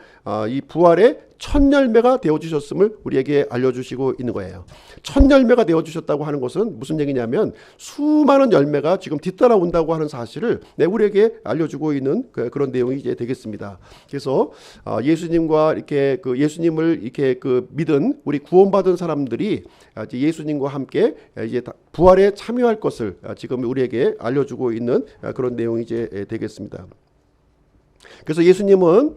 이 부활의 첫 열매가 되어주셨음을 우리에게 알려주시고 있는 거예요. 첫 열매가 되어주셨다고 하는 것은 무슨 얘기냐면 수많은 열매가 지금 뒤따라온다고 하는 사실을 우리에게 알려주고 있는 그런 내용이 이제 되겠습니다. 그래서 예수님과 이렇게 예수님을 이렇게 믿은 우리 구원받은 사람들이 이제 예수님과 함께 이제 부활에 참여할 것을 지금 우리에게 알려주고 있는 그런 내용이 이제 되겠습니다. 그래서 예수님은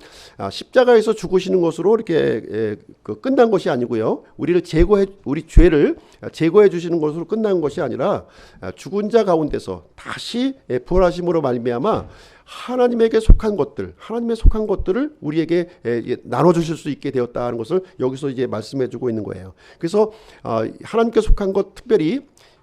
십자가에서 죽으시는 것으로 이렇게 끝난 것이 아니고요. 우리 죄를 제거해 주시는 것으로 끝난 것이 아니라 죽은 자 가운데서 다시 부활하심으로 말미암아 하나님에게 속한 것들, 하나님의 속한 것들을 우리에게 나눠 주실 수 있게 되었다는 것을 여기서 이제 말씀해 주고 있는 거예요. 그래서 하나님께 속한 것 특별히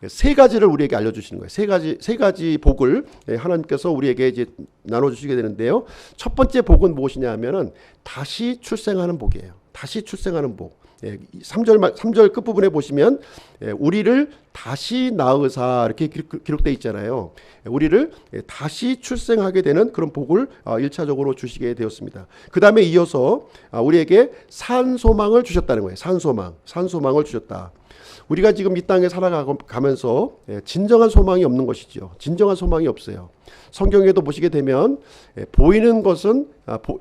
세 가지를 우리에게 알려주시는 거예요. 세 가지 복을 하나님께서 우리에게 이제 나눠주시게 되는데요. 첫 번째 복은 무엇이냐 하면은 다시 출생하는 복이에요. 다시 출생하는 복. 3절 끝부분에 보시면 우리를 다시 낳으사 이렇게 기록되어 있잖아요. 우리를 다시 출생하게 되는 그런 복을 1차적으로 주시게 되었습니다. 그 다음에 이어서 우리에게 산 소망을 주셨다는 거예요. 산 소망을 주셨다. 우리가 지금 이 땅에 살아가면서 진정한 소망이 없는 것이죠. 진정한 소망이 없어요. 성경에도 보시게 되면 보이는 것은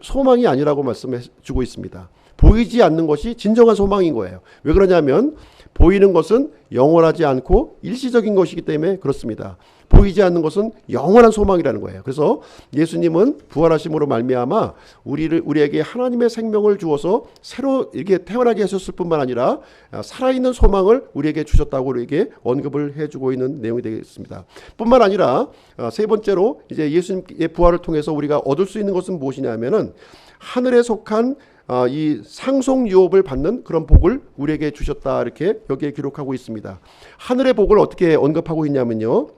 소망이 아니라고 말씀해 주고 있습니다. 보이지 않는 것이 진정한 소망인 거예요. 왜 그러냐면 보이는 것은 영원하지 않고 일시적인 것이기 때문에 그렇습니다. 보이지 않는 것은 영원한 소망이라는 거예요. 그래서 예수님은 부활하심으로 말미암아 우리에게 하나님의 생명을 주어서 새로 이렇게 태어나게 하셨을 뿐만 아니라 살아있는 소망을 우리에게 주셨다고 우리에게 언급을 해주고 있는 내용이 되겠습니다. 뿐만 아니라 세 번째로 이제 예수님의 부활을 통해서 우리가 얻을 수 있는 것은 무엇이냐면은 하늘에 속한 이 상속 유업을 받는 그런 복을 우리에게 주셨다 이렇게 여기에 기록하고 있습니다. 하늘의 복을 어떻게 언급하고 있냐면요.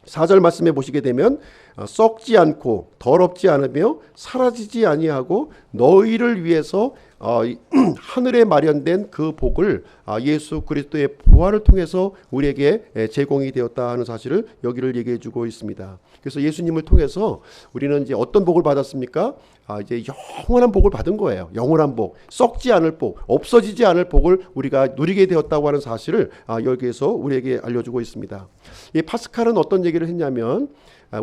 4절 말씀에 보시게 되면 썩지 않고 더럽지 않으며 사라지지 아니하고 너희를 위해서 하늘에 마련된 그 복을 예수 그리스도의 부활을 통해서 우리에게 제공이 되었다 하는 사실을 여기를 얘기해 주고 있습니다. 그래서 예수님을 통해서 우리는 이제 어떤 복을 받았습니까? 이제 영원한 복을 받은 거예요. 영원한 복, 썩지 않을 복, 없어지지 않을 복을 우리가 누리게 되었다고 하는 사실을 여기에서 우리에게 알려주고 있습니다. 이 파스칼은 어떤 얘기를 했냐면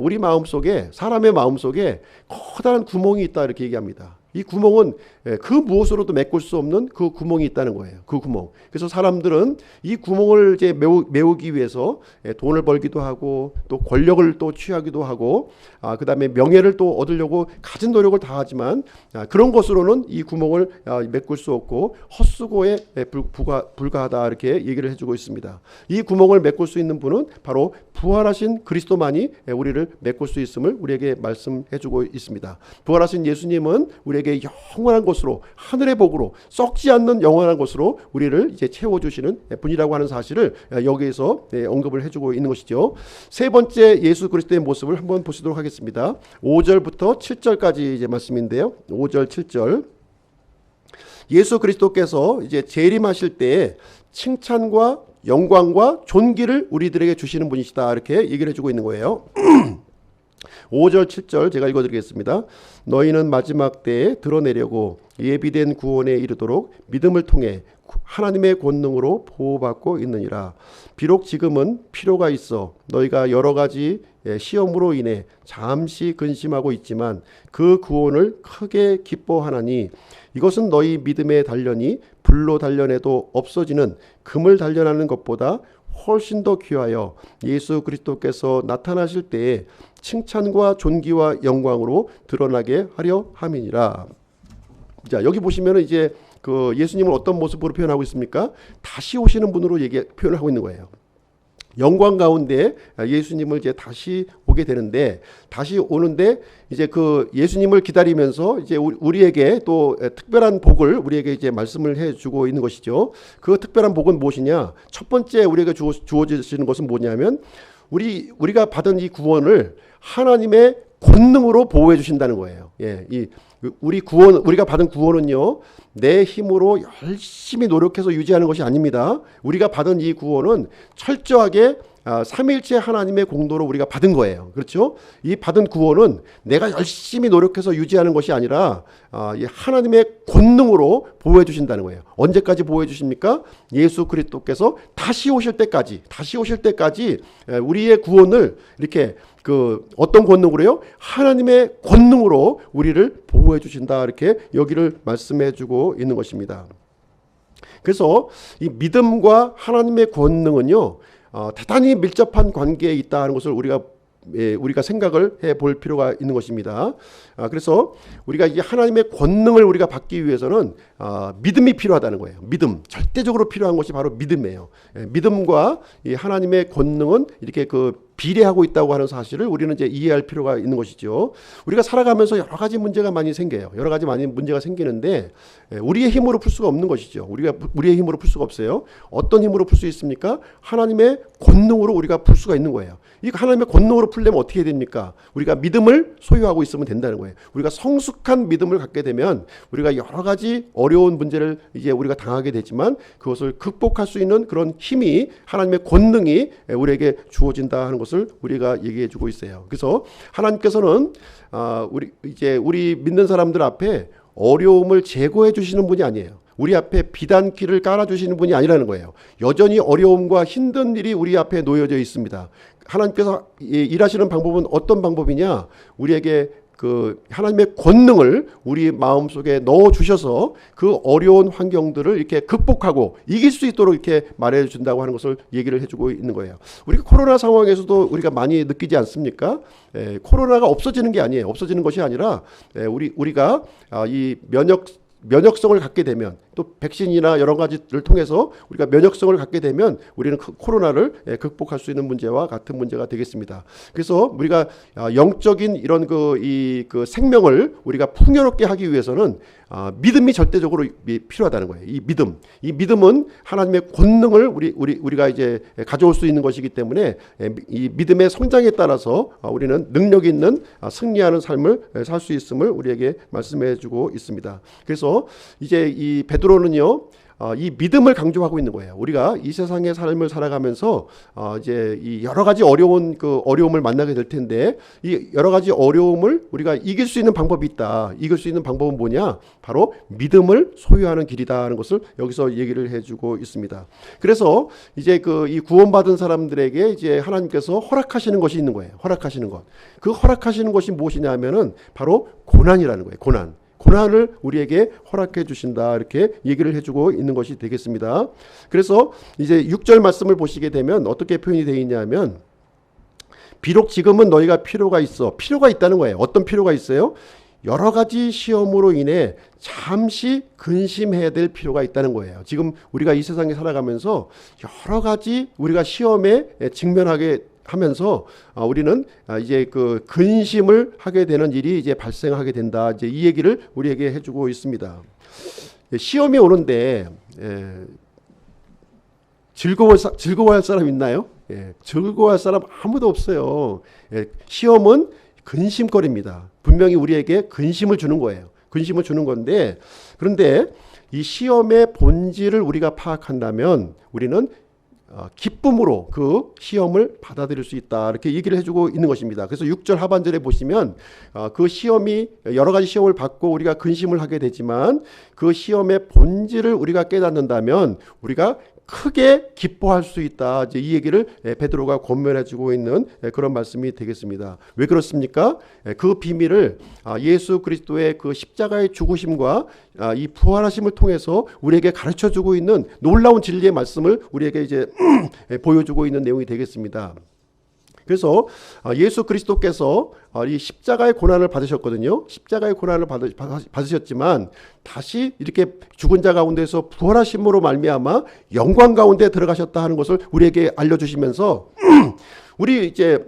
우리 마음속에, 사람의 마음속에 커다란 구멍이 있다 이렇게 얘기합니다. 이 구멍은 그 무엇으로도 메꿀 수 없는 그 구멍이 있다는 거예요. 그 구멍. 그래서 사람들은 이 구멍을 이제 메우기 위해서 돈을 벌기도 하고 또 권력을 또 취하기도 하고 그 다음에 명예를 또 얻으려고 가진 노력을 다 하지만 그런 것으로는 이 구멍을 메꿀 수 없고 헛수고에 불과하다 이렇게 얘기를 해주고 있습니다. 이 구멍을 메꿀 수 있는 분은 바로 부활하신 그리스도만이 우리를 메꿀 수 있음을 우리에게 말씀해주고 있습니다. 부활하신 예수님은 우리에게 영원한 것으로 하늘의 복으로 썩지 않는 영원한 것으로 우리를 이제 채워주시는 분이라고 하는 사실을 여기에서 언급을 해주고 있는 것이죠. 세 번째 예수 그리스도의 모습을 한번 보시도록 하겠습니다. 5절부터 7절까지 이제 말씀인데요. 5절 7절 예수 그리스도께서 이제 재림하실 때 칭찬과 영광과 존귀를 우리들에게 주시는 분이시다 이렇게 얘기를 해주고 있는 거예요. 5절 7절 제가 읽어드리겠습니다. 너희는 마지막 때에 드러내려고 예비된 구원에 이르도록 믿음을 통해 하나님의 권능으로 보호받고 있느니라. 비록 지금은 필요가 있어 너희가 여러 가지 시험으로 인해 잠시 근심하고 있지만 그 구원을 크게 기뻐하나니 이것은 너희 믿음의 단련이 불로 단련해도 없어지는 금을 단련하는 것보다 훨씬 더 귀하여 예수 그리스도께서 나타나실 때에 칭찬과 존귀와 영광으로 드러나게 하려 함이니라. 자, 여기 보시면은 이제 그 예수님을 어떤 모습으로 표현하고 있습니까? 다시 오시는 분으로 표현을 하고 있는 거예요. 영광 가운데 예수님을 이제 다시 오게 되는데, 다시 오는데 이제 그 예수님을 기다리면서 이제 우리에게 또 특별한 복을 우리에게 이제 말씀을 해주고 있는 것이죠. 그 특별한 복은 무엇이냐? 첫 번째 우리에게 주어지는 것은 뭐냐면 우리가 받은 이 구원을 하나님의 권능으로 보호해 주신다는 거예요. 우리가 받은 구원은요, 내 힘으로 열심히 노력해서 유지하는 것이 아닙니다. 우리가 받은 이 구원은 철저하게 삼위일체 하나님의 공로로 우리가 받은 거예요. 그렇죠? 이 받은 구원은 내가 열심히 노력해서 유지하는 것이 아니라 하나님의 권능으로 보호해 주신다는 거예요. 언제까지 보호해 주십니까? 예수 그리스도께서 다시 오실 때까지 우리의 구원을 이렇게 어떤 권능으로요? 하나님의 권능으로 우리를 보호해 주신다 이렇게 여기를 말씀해 주고 있는 것입니다. 그래서 이 믿음과 하나님의 권능은요, 대단히 밀접한 관계에 있다는 것을 우리가 생각을 해볼 필요가 있는 것입니다. 그래서 우리가 이 하나님의 권능을 우리가 받기 위해서는 믿음이 필요하다는 거예요. 믿음, 절대적으로 필요한 것이 바로 믿음이에요. 믿음과 이 하나님의 권능은 이렇게 비례하고 있다고 하는 사실을 우리는 이제 이해할 필요가 있는 것이죠. 우리가 살아가면서 여러 가지 문제가 많이 생겨요. 여러 가지 많이 문제가 생기는데 우리의 힘으로 풀 수가 없는 것이죠. 우리의 힘으로 풀 수가 없어요. 어떤 힘으로 풀 수 있습니까? 하나님의 권능으로 우리가 풀 수가 있는 거예요. 이 하나님의 권능으로 풀려면 어떻게 됩니까? 우리가 믿음을 소유하고 있으면 된다는 거예요. 우리가 성숙한 믿음을 갖게 되면 우리가 여러 가지 어려운 문제를 이제 우리가 당하게 되지만 그것을 극복할 수 있는 그런 힘이, 하나님의 권능이 우리에게 주어진다 하는 것을 우리가 얘기해 주고 있어요. 그래서 하나님께서는 우리 믿는 사람들 앞에 어려움을 제거해 주시는 분이 아니에요. 우리 앞에 비단길을 깔아주시는 분이 아니라는 거예요. 여전히 어려움과 힘든 일이 우리 앞에 놓여져 있습니다. 하나님께서 일하시는 방법은 어떤 방법이냐? 우리에게 하나님의 권능을 우리 마음속에 넣어주셔서 그 어려운 환경들을 이렇게 극복하고 이길 수 있도록 이렇게 말해준다고 하는 것을 얘기를 해주고 있는 거예요. 우리가 코로나 상황에서도 우리가 많이 느끼지 않습니까? 코로나가 없어지는 게 아니에요. 없어지는 것이 아니라 우리가 이 면역성을 갖게 되면, 또 백신이나 여러 가지를 통해서 우리가 면역성을 갖게 되면 우리는 코로나를 극복할 수 있는 문제와 같은 문제가 되겠습니다. 그래서 우리가 영적인 이런 그 생명을 우리가 풍요롭게 하기 위해서는 믿음이 절대적으로 필요하다는 거예요. 이 믿음은 하나님의 권능을 우리가 이제 가져올 수 있는 것이기 때문에 이 믿음의 성장에 따라서 우리는 능력 있는 승리하는 삶을 살 수 있음을 우리에게 말씀해주고 있습니다. 그래서 이제 이 베드로는요. 이 믿음을 강조하고 있는 거예요. 우리가 이 세상의 삶을 살아가면서 이제 이 여러 가지 어려움을 만나게 될 텐데 이 여러 가지 어려움을 우리가 이길 수 있는 방법이 있다. 이길 수 있는 방법은 뭐냐? 바로 믿음을 소유하는 길이다 하는 것을 여기서 얘기를 해주고 있습니다. 그래서 이제 이 구원받은 사람들에게 이제 하나님께서 허락하시는 것이 있는 거예요. 허락하시는 것. 그 허락하시는 것이 무엇이냐면은 바로 고난이라는 거예요. 고난을 우리에게 허락해 주신다 이렇게 얘기를 해주고 있는 것이 되겠습니다. 그래서 이제 6절 말씀을 보시게 되면 어떻게 표현이 되어 있냐면 비록 지금은 너희가 필요가 있다는 거예요. 어떤 필요가 있어요? 여러 가지 시험으로 인해 잠시 근심해야 될 필요가 있다는 거예요. 지금 우리가 이 세상에 살아가면서 여러 가지 우리가 시험에 직면하게 하면서 우리는 이제 그 근심을 하게 되는 일이 이제 발생하게 된다. 이제 이 얘기를 우리에게 해주고 있습니다. 시험이 오는데 즐거워할 사람 있나요? 즐거워할 사람 아무도 없어요. 시험은 근심거리입니다. 분명히 우리에게 근심을 주는 거예요. 근심을 주는 건데 그런데 이 시험의 본질을 우리가 파악한다면 우리는 기쁨으로 그 시험을 받아들일 수 있다 이렇게 얘기를 해주고 있는 것입니다. 그래서 6절 하반절에 보시면 그 시험이 여러 가지 시험을 받고 우리가 근심을 하게 되지만 그 시험의 본질을 우리가 깨닫는다면 우리가 크게 기뻐할 수 있다. 이제 이 얘기를 베드로가 권면해주고 있는 그런 말씀이 되겠습니다. 왜 그렇습니까? 그 비밀을 예수 그리스도의 그 십자가의 죽으심과 이 부활하심을 통해서 우리에게 가르쳐주고 있는 놀라운 진리의 말씀을 우리에게 이제 보여주고 있는 내용이 되겠습니다. 그래서 예수 그리스도께서 이 십자가의 고난을 받으셨거든요. 십자가의 고난을 받으셨지만 다시 이렇게 죽은 자 가운데서 부활하심으로 말미암아 영광 가운데 들어가셨다 하는 것을 우리에게 알려주시면서 우리 이제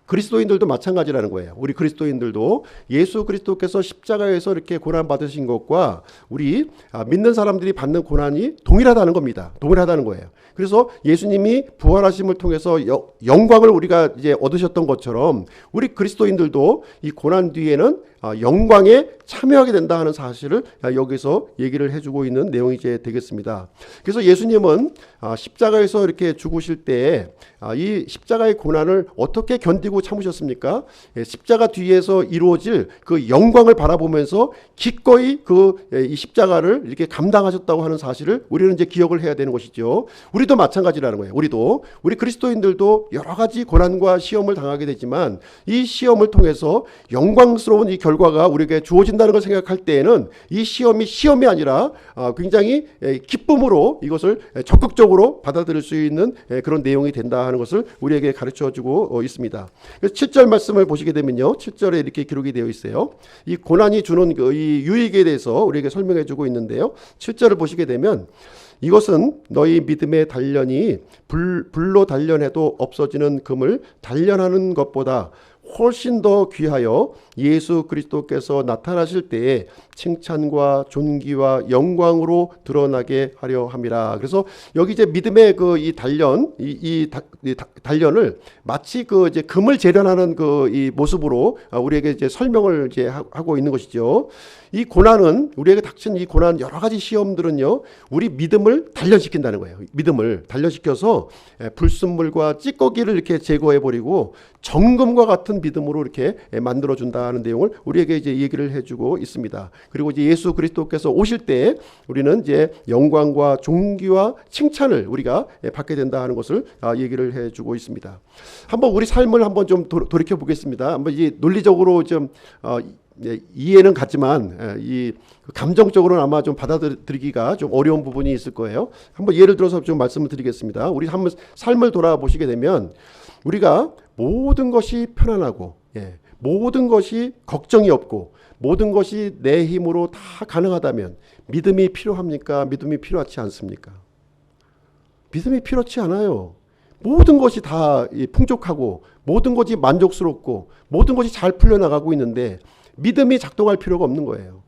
그리스도인들도 마찬가지라는 거예요. 우리 그리스도인들도 예수 그리스도께서 십자가에서 이렇게 고난 받으신 것과 우리 믿는 사람들이 받는 고난이 동일하다는 겁니다. 동일하다는 거예요. 그래서 예수님이 부활하심을 통해서 영광을 우리가 이제 얻으셨던 것처럼 우리 그리스도인들도 이 고난 뒤에는 영광에 참여하게 된다 하는 사실을 여기서 얘기를 해주고 있는 내용이 이제 되겠습니다. 그래서 예수님은 십자가에서 이렇게 죽으실 때 이 십자가의 고난을 어떻게 견디고 참으셨습니까? 십자가 뒤에서 이루어질 그 영광을 바라보면서 기꺼이 이 십자가를 이렇게 감당하셨다고 하는 사실을 우리는 이제 기억을 해야 되는 것이죠. 우리도 마찬가지라는 거예요. 우리 그리스도인들도 여러 가지 고난과 시험을 당하게 되지만 이 시험을 통해서 영광스러운 이 결과가 우리에게 주어진다는 걸 생각할 때에는 이 시험이 아니라 굉장히 기쁨으로 이것을 적극적으로 받아들일 수 있는 그런 내용이 된다 하는 것을 우리에게 가르쳐주고 있습니다. 그래서 7절 말씀을 보시게 되면요. 7절에 이렇게 기록이 되어 있어요. 이 고난이 주는 이 유익에 대해서 우리에게 설명해주고 있는데요. 7절을 보시게 되면 이것은 너희 믿음의 단련이 불로 단련해도 없어지는 금을 단련하는 것보다 훨씬 더 귀하여 예수 그리스도께서 나타나실 때에 칭찬과 존귀와 영광으로 드러나게 하려 함이라. 그래서 여기 이제 믿음의 이 단련을 마치 이제 금을 재련하는 이 모습으로 우리에게 이제 설명을 이제 하고 있는 것이죠. 이 고난은 우리에게 닥친 이 고난 여러 가지 시험들은요, 우리 믿음을 단련시킨다는 거예요. 믿음을 단련시켜서 불순물과 찌꺼기를 이렇게 제거해 버리고 정금과 같은 믿음으로 이렇게 만들어 준다는 내용을 우리에게 이제 얘기를 해주고 있습니다. 그리고 이제 예수 그리스도께서 오실 때 우리는 이제 영광과 존귀와 칭찬을 우리가 받게 된다 하는 것을 얘기를 해주고 있습니다. 한번 우리 삶을 한번 좀 돌이켜 보겠습니다. 한번 이제 논리적으로 좀 이해는 갔지만 이 감정적으로는 아마 좀 받아들이기가 좀 어려운 부분이 있을 거예요. 한번 예를 들어서 좀 말씀을 드리겠습니다. 우리 한번 삶을 돌아보시게 되면 우리가 모든 것이 편안하고 모든 것이 걱정이 없고 모든 것이 내 힘으로 다 가능하다면 믿음이 필요합니까? 믿음이 필요하지 않습니까? 믿음이 필요하지 않아요. 모든 것이 다 풍족하고 모든 것이 만족스럽고 모든 것이 잘 풀려나가고 있는데 믿음이 작동할 필요가 없는 거예요.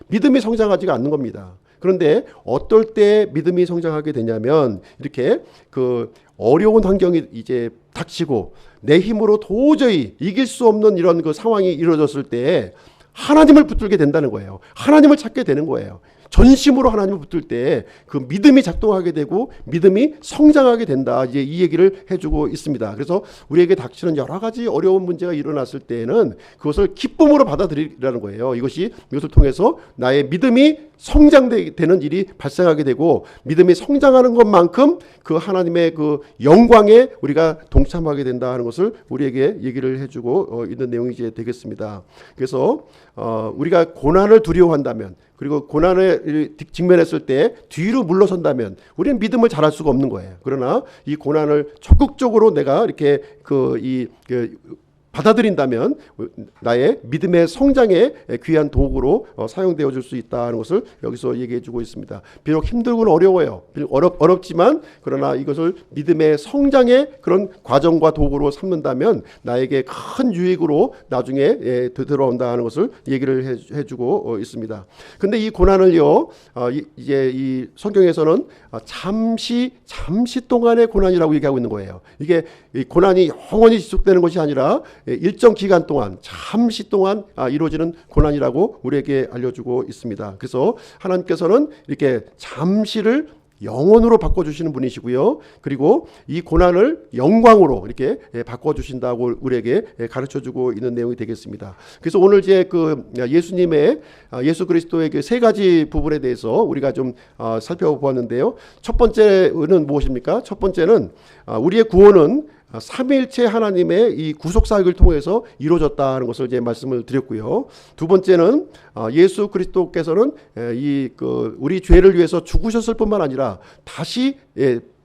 믿음이 성장하지가 않는 겁니다. 그런데 어떨 때 믿음이 성장하게 되냐면 이렇게 그 어려운 환경이 이제 닥치고 내 힘으로 도저히 이길 수 없는 이런 그 상황이 이루어졌을 때 하나님을 붙들게 된다는 거예요. 하나님을 찾게 되는 거예요. 전심으로 하나님을 붙들 때 그 믿음이 작동하게 되고 믿음이 성장하게 된다. 이제 이 얘기를 해주고 있습니다. 그래서 우리에게 닥치는 여러 가지 어려운 문제가 일어났을 때에는 그것을 기쁨으로 받아들이라는 거예요. 이것을 통해서 나의 믿음이 성장되는 일이 발생하게 되고 믿음이 성장하는 것만큼 그 하나님의 그 영광에 우리가 동참하게 된다 하는 것을 우리에게 얘기를 해주고 있는 내용이 이제 되겠습니다. 그래서 우리가 고난을 두려워한다면 그리고 고난에 직면했을 때 뒤로 물러선다면 우리는 믿음을 잘할 수가 없는 거예요. 그러나 이 고난을 적극적으로 내가 이렇게 받아들인다면 나의 믿음의 성장에 귀한 도구로 사용되어 줄 수 있다는 것을 여기서 얘기해 주고 있습니다. 비록 힘들고는 어려워요. 어렵지만 그러나 이것을 믿음의 성장의 그런 과정과 도구로 삼는다면 나에게 큰 유익으로 나중에 되돌아온다 하는 것을 얘기를 해주고 있습니다. 근데 이 고난을요, 이제 이 성경에서는 잠시 동안의 고난이라고 얘기하고 있는 거예요. 이게 고난이 영원히 지속되는 것이 아니라 일정 기간 동안 잠시 동안 이루어지는 고난이라고 우리에게 알려주고 있습니다. 그래서 하나님께서는 이렇게 잠시를 영원으로 바꿔주시는 분이시고요. 그리고 이 고난을 영광으로 이렇게 바꿔주신다고 우리에게 가르쳐주고 있는 내용이 되겠습니다. 그래서 오늘 이제 그 예수 그리스도의 그 세 가지 부분에 대해서 우리가 좀 살펴보았는데요. 첫 번째는 무엇입니까? 첫 번째는 우리의 구원은 삼위일체 하나님의 이 구속 사역을 통해서 이루어졌다는 것을 이제 말씀을 드렸고요. 두 번째는 예수 그리스도께서는 우리 죄를 위해서 죽으셨을 뿐만 아니라 다시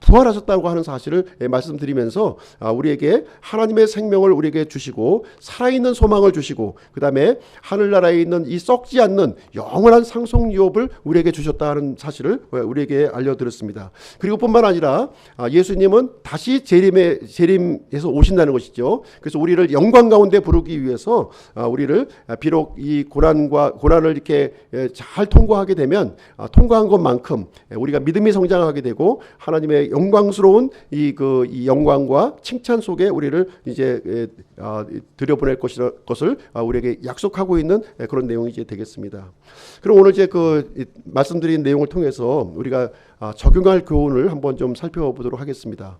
부활하셨다고 하는 사실을 말씀드리면서 우리에게 하나님의 생명을 우리에게 주시고 살아있는 소망을 주시고 그 다음에 하늘나라에 있는 이 썩지 않는 영원한 상속유업을 우리에게 주셨다는 사실을 우리에게 알려드렸습니다. 그리고 뿐만 아니라 예수님은 다시 재림해서 오신다는 것이죠. 그래서 우리를 영광 가운데 부르기 위해서 우리를 비록 이 고난을 이렇게 잘 통과하게 되면 통과한 것만큼 우리가 믿음이 성장하게 되고 하나님의 영광스러운 이 영광과 칭찬 속에 우리를 이제 들여보낼 것을 우리에게 약속하고 있는 그런 내용이 이제 되겠습니다. 그럼 오늘 이제 말씀드린 내용을 통해서 우리가 적용할 교훈을 한번 좀 살펴보도록 하겠습니다.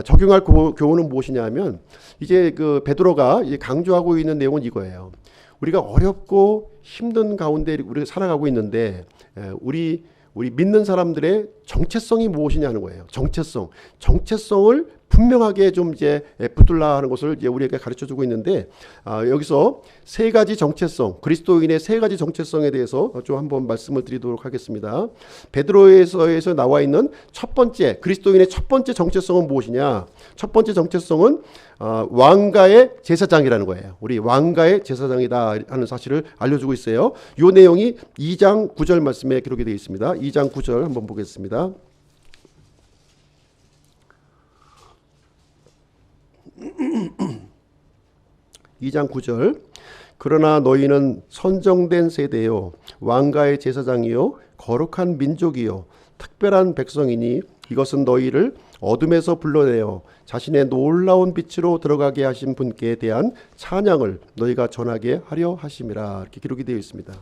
적용할 교훈은 무엇이냐면 이제 베드로가 이제 강조하고 있는 내용은 이거예요. 우리가 어렵고 힘든 가운데 우리가 살아가고 있는데 우리 믿는 사람들의 정체성이 무엇이냐는 거예요. 정체성을 분명하게 좀 이제 붙들라 하는 것을 이제 우리에게 가르쳐주고 있는데 여기서 세 가지 정체성, 그리스도인의 세 가지 정체성에 대해서 좀 한번 말씀을 드리도록 하겠습니다. 베드로에서 나와 있는 첫 번째 그리스도인의 첫 번째 정체성은 무엇이냐? 첫 번째 정체성은 왕가의 제사장이라는 거예요. 우리 왕가의 제사장이다 하는 사실을 알려주고 있어요. 이 내용이 2장 9절 말씀에 기록이 되어 있습니다. 2장 9절 한번 보겠습니다. (2장 9절) 그러나 너희는 선정된 세대요 왕가의 제사장이요 거룩한 민족이요 특별한 백성이니 이것은 너희를 어둠에서 불러내어 자신의 놀라운 빛으로 들어가게 하신 분께 대한 찬양을 너희가 전하게 하려 하심이라. 이렇게 기록이 되어 있습니다.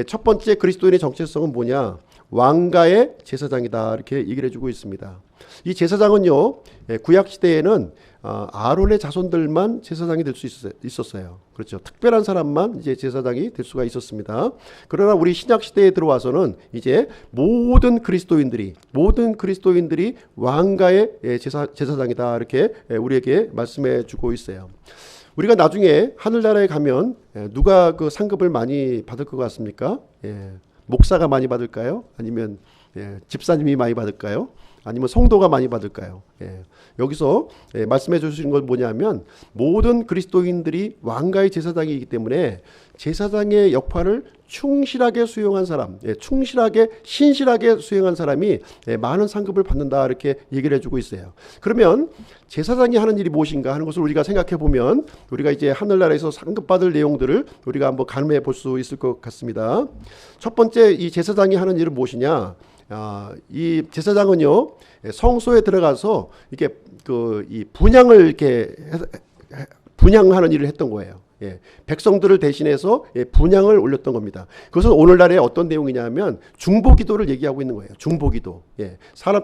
첫 번째 그리스도인의 정체성은 뭐냐? 왕가의 제사장이다. 이렇게 얘기를 해주고 있습니다. 이 제사장은요, 구약 시대에는 아론의 자손들만 제사장이 될 수 있었어요. 그렇죠. 특별한 사람만 이제 제사장이 될 수가 있었습니다. 그러나 우리 신약 시대에 들어와서는 이제 모든 그리스도인들이 왕가의 제사장이다. 이렇게 우리에게 말씀해 주고 있어요. 우리가 나중에 하늘나라에 가면 누가 그 상급을 많이 받을 것 같습니까? 목사가 많이 받을까요? 아니면 집사님이 많이 받을까요? 아니면 성도가 많이 받을까요? 여기서 말씀해 주시는 건 뭐냐면 모든 그리스도인들이 왕가의 제사장이기 때문에 제사장의 역할을 충실하게 수행한 사람, 충실하게 신실하게 수행한 사람이 많은 상급을 받는다 이렇게 얘기를 해주고 있어요. 그러면 제사장이 하는 일이 무엇인가 하는 것을 우리가 생각해 보면 우리가 이제 하늘나라에서 상급받을 내용들을 우리가 한번 가늠해 볼 수 있을 것 같습니다. 첫 번째 이 제사장이 하는 일은 무엇이냐? 이 제사장은요 성소에 들어가서 이렇게 이 분향을 이렇게 분향하는 일을 했던 거예요. 백성들을 대신해서 분향을 올렸던 겁니다. 그것은 오늘날의 어떤 내용이냐면 중보기도를 얘기하고 있는 거예요. 중보기도.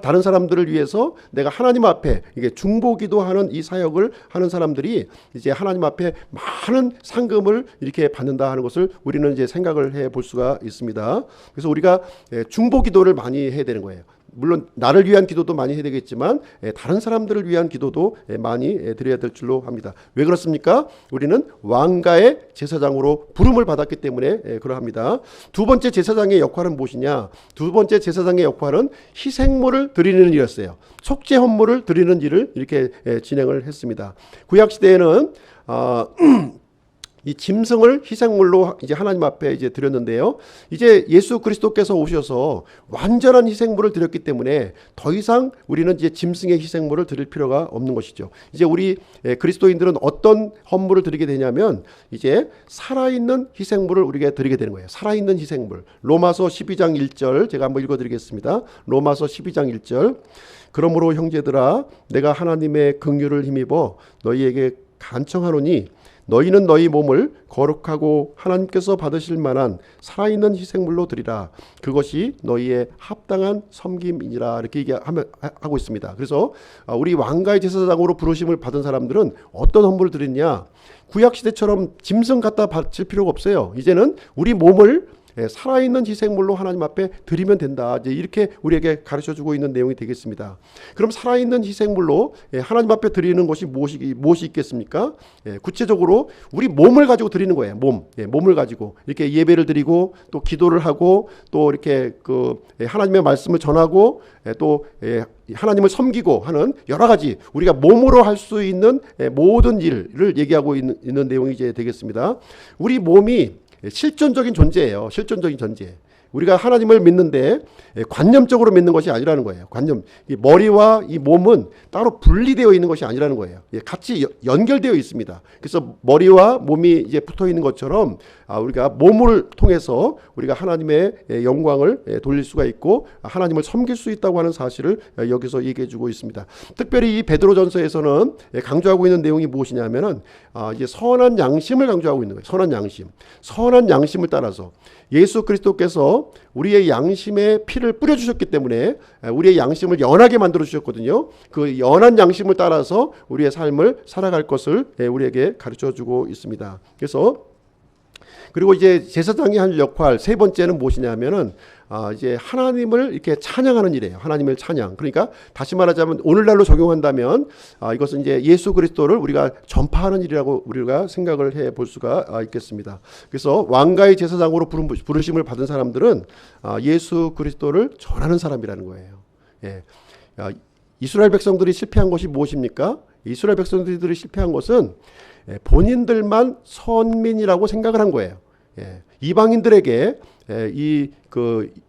다른 사람들을 위해서 내가 하나님 앞에 이게 중보기도하는 이 사역을 하는 사람들이 이제 하나님 앞에 많은 상금을 이렇게 받는다 하는 것을 우리는 이제 생각을 해 볼 수가 있습니다. 그래서 우리가 중보기도를 많이 해야 되는 거예요. 물론 나를 위한 기도도 많이 해야 되겠지만 다른 사람들을 위한 기도도 많이 드려야 될 줄로 합니다. 왜 그렇습니까? 우리는 왕가의 제사장으로 부름을 받았기 때문에 그러합니다. 두 번째 제사장의 역할은 무엇이냐? 두 번째 제사장의 역할은 희생물을 드리는 일이었어요. 속죄 헌물을 드리는 일을 이렇게 진행을 했습니다. 구약 시대에는 이 짐승을 희생물로 이제 하나님 앞에 이제 드렸는데요. 이제 예수 그리스도께서 오셔서 완전한 희생물을 드렸기 때문에 더 이상 우리는 이제 짐승의 희생물을 드릴 필요가 없는 것이죠. 이제 우리 그리스도인들은 어떤 헌물을 드리게 되냐면 이제 살아있는 희생물을 우리가 드리게 되는 거예요. 살아있는 희생물. 로마서 12장 1절 제가 한번 읽어드리겠습니다. 로마서 12장 1절. 그러므로 형제들아 내가 하나님의 긍휼을 힘입어 너희에게 간청하노니 너희는 너희 몸을 거룩하고 하나님께서 받으실 만한 살아있는 희생물로 드리라. 그것이 너희의 합당한 섬김이니라. 이렇게 얘기하고 있습니다. 그래서 우리 왕가의 제사장으로 부르심을 받은 사람들은 어떤 헌물을 드리냐? 구약시대처럼 짐승 갖다 바칠 필요가 없어요. 이제는 우리 몸을 살아있는 희생물로 하나님 앞에 드리면 된다. 이제 이렇게 우리에게 가르쳐주고 있는 내용이 되겠습니다. 그럼 살아있는 희생물로 하나님 앞에 드리는 것이 무엇이 있겠습니까? 구체적으로 우리 몸을 가지고 드리는 거예요. 몸을 가지고 이렇게 예배를 드리고 또 기도를 하고 또 이렇게 하나님의 말씀을 전하고 또 하나님을 섬기고 하는 여러 가지 우리가 몸으로 할 수 있는 모든 일을 얘기하고 있는 내용이 이제 되겠습니다. 우리 몸이 실존적인 존재예요. 실존적인 존재. 우리가 하나님을 믿는데 관념적으로 믿는 것이 아니라는 거예요. 관념. 이 머리와 이 몸은 따로 분리되어 있는 것이 아니라는 거예요. 같이 연결되어 있습니다. 그래서 머리와 몸이 이제 붙어 있는 것처럼 우리가 몸을 통해서 우리가 하나님의 영광을 돌릴 수가 있고 하나님을 섬길 수 있다고 하는 사실을 여기서 얘기해 주고 있습니다. 특별히 이 베드로전서에서는 강조하고 있는 내용이 무엇이냐면은 이제 선한 양심을 강조하고 있는 거예요. 선한 양심. 선한 양심을 따라서 예수 그리스도께서 우리의 양심에 피를 뿌려주셨기 때문에 우리의 양심을 연하게 만들어 주셨거든요. 그 연한 양심을 따라서 우리의 삶을 살아갈 것을 우리에게 가르쳐주고 있습니다. 그리고 이제 제사장이 할 역할 세 번째는 무엇이냐면은 이제 하나님을 이렇게 찬양하는 일이에요. 하나님을 찬양. 그러니까 다시 말하자면 오늘날로 적용한다면 이것은 이제 예수 그리스도를 우리가 전파하는 일이라고 우리가 생각을 해 볼 수가 있겠습니다. 그래서 왕가의 제사장으로 부르심을 받은 사람들은 예수 그리스도를 전하는 사람이라는 거예요. 이스라엘 백성들이 실패한 것이 무엇입니까? 이스라엘 백성들이 실패한 것은 본인들만 선민이라고 생각을 한 거예요. 이방인들에게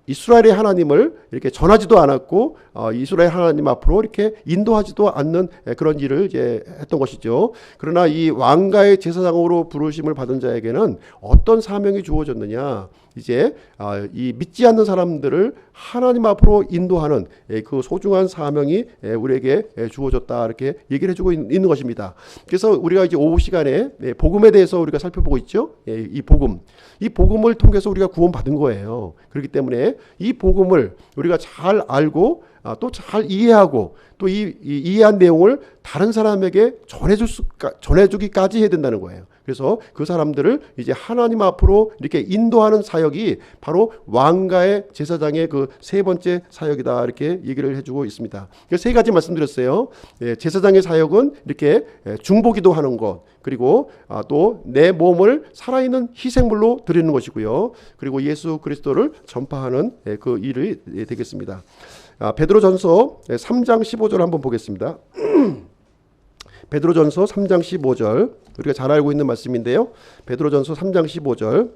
이스라엘의 하나님을 이렇게 전하지도 않았고 이스라엘 하나님 앞으로 이렇게 인도하지도 않는 그런 일을 이제 했던 것이죠. 그러나 이 왕가의 제사장으로 부르심을 받은 자에게는 어떤 사명이 주어졌느냐? 이제 이 믿지 않는 사람들을 하나님 앞으로 인도하는 그 소중한 사명이 우리에게 주어졌다 이렇게 얘기를 해주고 있는 것입니다. 그래서 우리가 이제 오후 시간에 복음에 대해서 우리가 살펴보고 있죠. 이 복음을 통해서 우리가 구원받은 거예요. 그렇기 때문에 이 복음을 우리가 잘 알고 또 잘 이해하고 또 이해한 내용을 다른 사람에게 전해주기까지 해야 된다는 거예요. 그래서 그 사람들을 이제 하나님 앞으로 이렇게 인도하는 사역이 바로 왕가의 제사장의 그 세 번째 사역이다 이렇게 얘기를 해주고 있습니다. 세 가지 말씀드렸어요. 제사장의 사역은 이렇게 중보기도 하는 것, 그리고 또 내 몸을 살아있는 희생물로 드리는 것이고요. 그리고 예수 그리스도를 전파하는 그 일이 되겠습니다. 베드로전서 3장 15절 한번 보겠습니다. 베드로전서 3장 15절, 우리가 잘 알고 있는 말씀인데요. 베드로전서 3장 15절.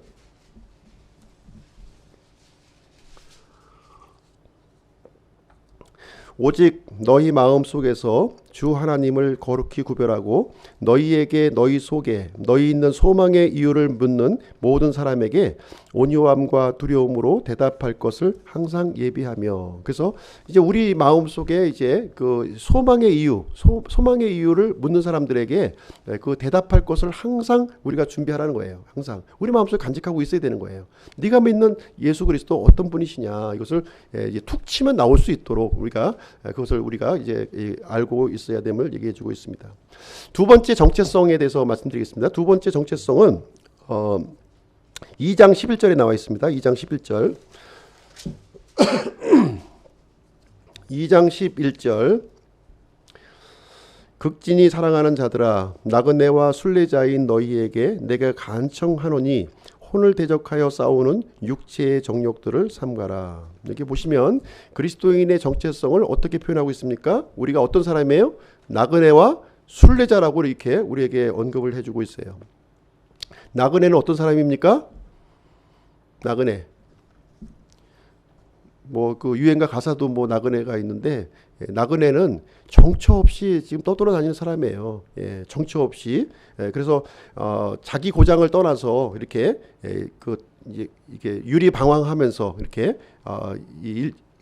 오직 너희 마음 속에서 주 하나님을 거룩히 구별하고 너희에게 너희 속에 너희 있는 소망의 이유를 묻는 모든 사람에게 온유함과 두려움으로 대답할 것을 항상 예비하며. 그래서 이제 우리 마음 속에 이제 그 소망의 이유, 소망의 이유를 묻는 사람들에게 그 대답할 것을 항상 우리가 준비하라는 거예요. 항상 우리 마음속에 간직하고 있어야 되는 거예요. 네가 믿는 예수 그리스도 어떤 분이시냐, 이것을 이제 툭 치면 나올 수 있도록 우리가 그것을 우리가 이제 알고 있어야 됨을 얘기해주고 있습니다. 두 번째 정체성에 대해서 말씀드리겠습니다. 두 번째 정체성은 2장 11절에 나와 있습니다. 2장 11절. 2장 11절. 극진히 사랑하는 자들아, 나그네와 순례자인 너희에게 내가 간청하노니 혼을 대적하여 싸우는 육체의 정욕들을 삼가라. 여기 보시면 그리스도인의 정체성을 어떻게 표현하고 있습니까? 우리가 어떤 사람이에요? 나그네와 순례자라고 이렇게 우리에게 언급을 해주고 있어요. 나그네는 어떤 사람입니까? 나그네. 뭐 그 유행가 가사도 뭐 나그네가 있는데, 나그네는 정처 없이 지금 떠돌아다니는 사람이에요. 정처 없이. 그래서 자기 고장을 떠나서 이렇게 이게 유리 방황하면서 이렇게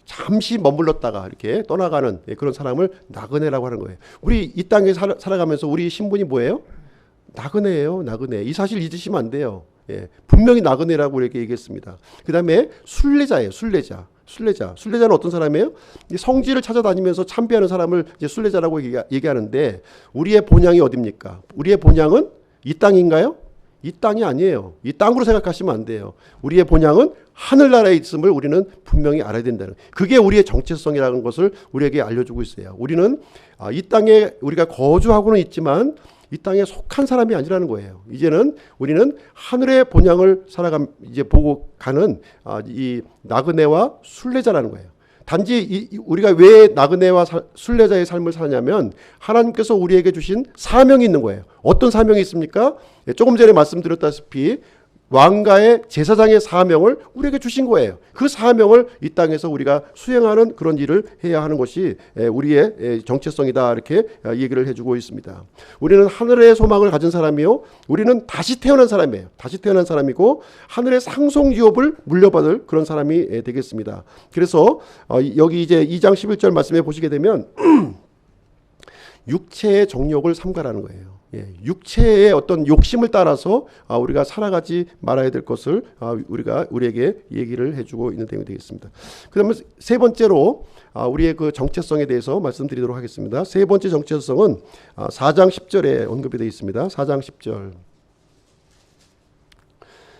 잠시 머물렀다가 이렇게 떠나가는 그런 사람을 나그네라고 하는 거예요. 우리 이 땅에 살아가면서 우리 신분이 뭐예요? 나그네예요. 나그네. 이 사실 잊으시면 안 돼요. 분명히 나그네라고 이렇게 얘기했습니다. 그 다음에 순례자예요. 순례자는 어떤 사람이에요? 성지를 찾아다니면서 참배하는 사람을 이제 순례자라고 얘기하는데, 우리의 본향이 어디입니까? 우리의 본향은 이 땅인가요? 이 땅이 아니에요. 이 땅으로 생각하시면 안 돼요. 우리의 본향은 하늘나라에 있음을 우리는 분명히 알아야 된다는, 그게 우리의 정체성이라는 것을 우리에게 알려주고 있어요. 우리는 이 땅에 우리가 거주하고는 있지만 이 땅에 속한 사람이 아니라는 거예요. 이제는 우리는 하늘의 본향을 이제 보고 가는 이 나그네와 순례자라는 거예요. 단지 우리가 왜 나그네와 순례자의 삶을 사냐면 하나님께서 우리에게 주신 사명이 있는 거예요. 어떤 사명이 있습니까? 조금 전에 말씀드렸다시피 왕가의 제사장의 사명을 우리에게 주신 거예요. 그 사명을 이 땅에서 우리가 수행하는 그런 일을 해야 하는 것이 우리의 정체성이다, 이렇게 얘기를 해주고 있습니다. 우리는 하늘의 소망을 가진 사람이요, 우리는 다시 태어난 사람이에요. 다시 태어난 사람이고 하늘의 상속 유업을 물려받을 그런 사람이 되겠습니다. 그래서 여기 이제 2장 11절 말씀에 보시게 되면 육체의 정욕을 삼가라는 거예요. 육체의 어떤 욕심을 따라서 우리가 살아가지 말아야 될 것을 우리에게 얘기를 해주고 있는 내용이 되겠습니다. 그다음에 세 번째로 우리의 그 정체성에 대해서 말씀드리도록 하겠습니다. 세 번째 정체성은 4장 10절에 언급이 되어 있습니다. 4장 10절.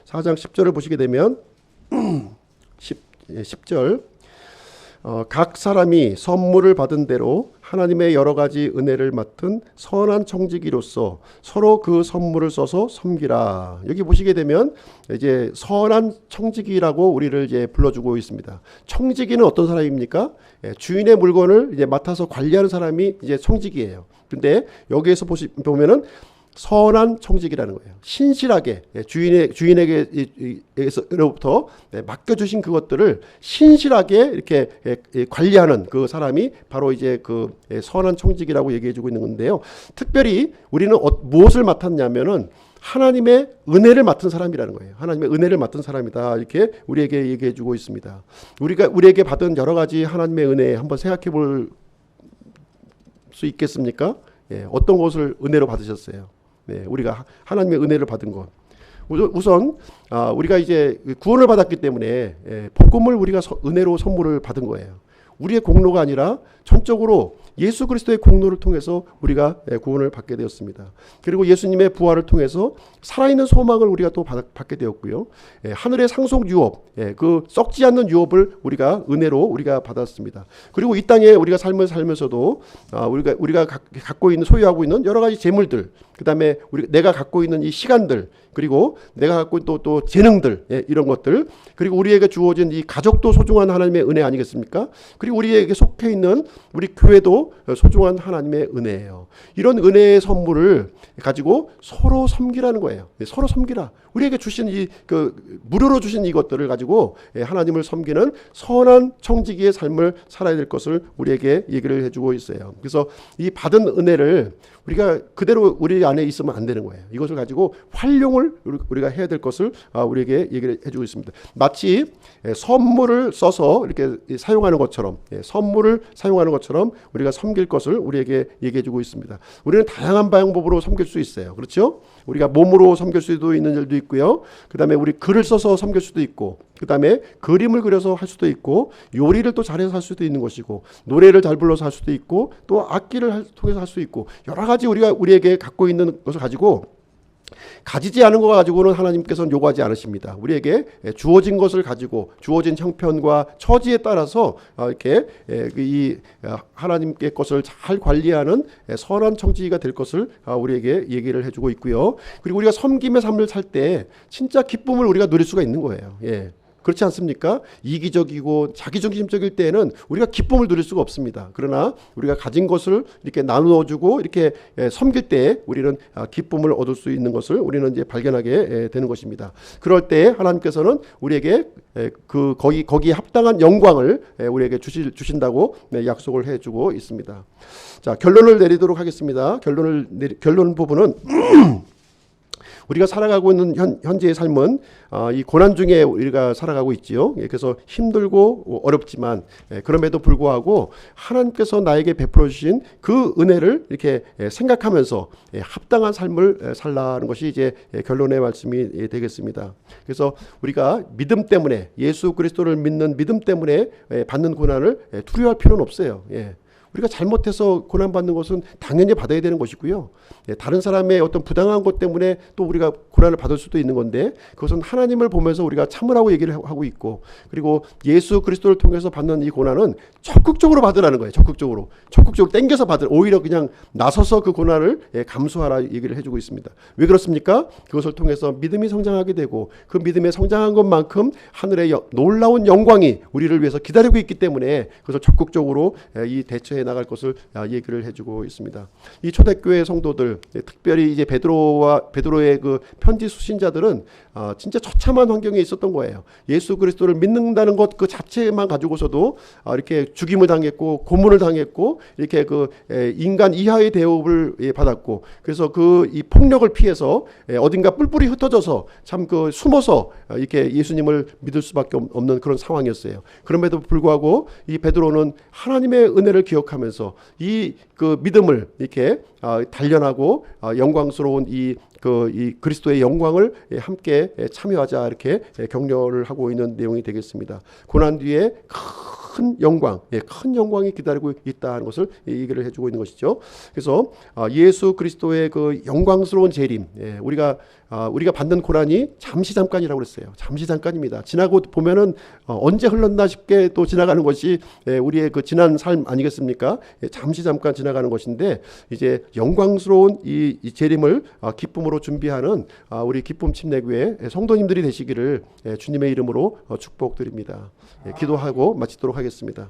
4장 10절을 보시게 되면 10절. 각 사람이 선물을 받은 대로 하나님의 여러 가지 은혜를 맡은 선한 청지기로서 서로 그 선물을 써서 섬기라. 여기 보시게 되면 이제 선한 청지기라고 우리를 이제 불러주고 있습니다. 청지기는 어떤 사람입니까? 주인의 물건을 이제 맡아서 관리하는 사람이 이제 청지기예요. 근데 여기에서 보면은 선한 청지기라는 거예요. 신실하게 주인에게로부터 맡겨주신 그것들을 신실하게 이렇게 관리하는 그 사람이 바로 이제 그 선한 청지기라고 얘기해주고 있는 건데요. 특별히 우리는 무엇을 맡았냐면은 하나님의 은혜를 맡은 사람이라는 거예요. 하나님의 은혜를 맡은 사람이다, 이렇게 우리에게 얘기해주고 있습니다. 우리에게 받은 여러 가지 하나님의 은혜 한번 생각해 볼 수 있겠습니까? 어떤 것을 은혜로 받으셨어요? 우리가 하나님의 은혜를 받은 것. 우선 우리가 이제 구원을 받았기 때문에 복음을 우리가 은혜로 선물을 받은 거예요. 우리의 공로가 아니라 전적으로 예수 그리스도의 공로를 통해서 우리가 구원을 받게 되었습니다. 그리고 예수님의 부활을 통해서 살아있는 소망을 우리가 또 받게 되었고요. 하늘의 상속 유업, 그 썩지 않는 유업을 우리가 은혜로 우리가 받았습니다. 그리고 이 땅에 우리가 삶을 살면서도 우리가 갖고 있는, 소유하고 있는 여러 가지 재물들, 그다음에 내가 갖고 있는 이 시간들, 그리고 내가 갖고 있는 또 재능들, 이런 것들, 그리고 우리에게 주어진 이 가족도 소중한 하나님의 은혜 아니겠습니까? 그리고 우리에게 속해 있는 우리 교회도 소중한 하나님의 은혜예요. 이런 은혜의 선물을 가지고 서로 섬기라는 거예요. 서로 섬기라. 우리에게 주신 무료로 주신 이것들을 가지고 하나님을 섬기는 선한 청지기의 삶을 살아야 될 것을 우리에게 얘기를 해주고 있어요. 그래서 이 받은 은혜를 우리가 그대로 우리 안에 있으면 안 되는 거예요. 이것을 가지고 활용을 우리가 해야 될 것을 우리에게 얘기를 해주고 있습니다. 마치 선물을 써서 이렇게 사용하는 것처럼, 선물을 사용하는 것처럼 우리가 섬길 것을 우리에게 얘기해주고 있습니다. 우리는 다양한 방법으로 섬길 수 있어요. 그렇죠? 우리가 몸으로 섬길 수도 있는 일도 있고요. 그 다음에 우리 글을 써서 섬길 수도 있고, 그 다음에 그림을 그려서 할 수도 있고, 요리를 또 잘해서 할 수도 있는 것이고, 노래를 잘 불러서 할 수도 있고, 또 악기를 통해서 할 수 있고, 여러 가지 우리에게 갖고 있는 것을 가지고 가지지 않은 것 가지고는 하나님께서는 요구하지 않으십니다. 우리에게 주어진 것을 가지고 주어진 형편과 처지에 따라서 이렇게 이 하나님께 것을 잘 관리하는 선한 청지기가 될 것을 우리에게 얘기를 해주고 있고요. 그리고 우리가 섬김의 삶을 살 때 진짜 기쁨을 우리가 누릴 수가 있는 거예요. 그렇지 않습니까? 이기적이고 자기중심적일 때에는 우리가 기쁨을 누릴 수가 없습니다. 그러나 우리가 가진 것을 이렇게 나누어주고 이렇게 섬길 때 우리는 기쁨을 얻을 수 있는 것을 우리는 이제 발견하게 되는 것입니다. 그럴 때 하나님께서는 우리에게 거기에 합당한 영광을 우리에게 주신다고 약속을 해주고 있습니다. 자, 결론을 내리도록 하겠습니다. 결론 부분은 우리가 살아가고 있는 현재의 삶은 이 고난 중에 우리가 살아가고 있지요. 그래서 힘들고 어렵지만 그럼에도 불구하고 하나님께서 나에게 베풀어 주신 그 은혜를 이렇게 생각하면서 합당한 삶을 살라는 것이 이제 결론의 말씀이 되겠습니다. 그래서 우리가 믿음 때문에, 예수 그리스도를 믿는 믿음 때문에 받는 고난을 두려워할 필요는 없어요. 우리가 잘못해서 고난받는 것은 당연히 받아야 되는 것이고요. 다른 사람의 어떤 부당한 것 때문에 또 우리가 고난을 받을 수도 있는 건데, 그것은 하나님을 보면서 우리가 참으라고 얘기를 하고 있고, 그리고 예수 그리스도를 통해서 받는 이 고난은 적극적으로 받으라는 거예요. 적극적으로 땡겨서 오히려 그냥 나서서 그 고난을 감수하라 얘기를 해주고 있습니다. 왜 그렇습니까? 그것을 통해서 믿음이 성장하게 되고, 그 믿음에 성장한 것만큼 하늘의 놀라운 영광이 우리를 위해서 기다리고 있기 때문에 그것을 적극적으로 이 대처해 나갈 것을 얘기를 해주고 있습니다. 이 초대교회 성도들, 특별히 이제 베드로의 그 편지 수신자들은 진짜 처참한 환경에 있었던 거예요. 예수 그리스도를 믿는다는 것 그 자체만 가지고서도 이렇게 죽임을 당했고 고문을 당했고, 이렇게 그 인간 이하의 대우를 받았고, 그래서 이 폭력을 피해서 어딘가 뿔뿔이 흩어져서 참 숨어서 이렇게 예수님을 믿을 수밖에 없는 그런 상황이었어요. 그럼에도 불구하고 이 베드로는 하나님의 은혜를 기억하면서 이 믿음을 이렇게 단련하고 영광스러운 이 그리스도의 영광을 함께 참여하자, 이렇게 격려를 하고 있는 내용이 되겠습니다. 고난 뒤에 큰 영광이 기다리고 있다는 것을 얘기를 해주고 있는 것이죠. 그래서 예수 그리스도의 그 영광스러운 재림, 우리가 받는 고난이 잠깐이라고 그랬어요. 잠깐입니다. 지나고 보면은 언제 흘렀나 싶게 또 지나가는 것이 우리의 그 지난 삶 아니겠습니까? 잠깐 지나가는 것인데, 이제 영광스러운 이 재림을 기쁨으로 준비하는 우리 기쁨 침례교회 성도님들이 되시기를 주님의 이름으로 축복드립니다. 기도하고 마치도록 하겠습니다.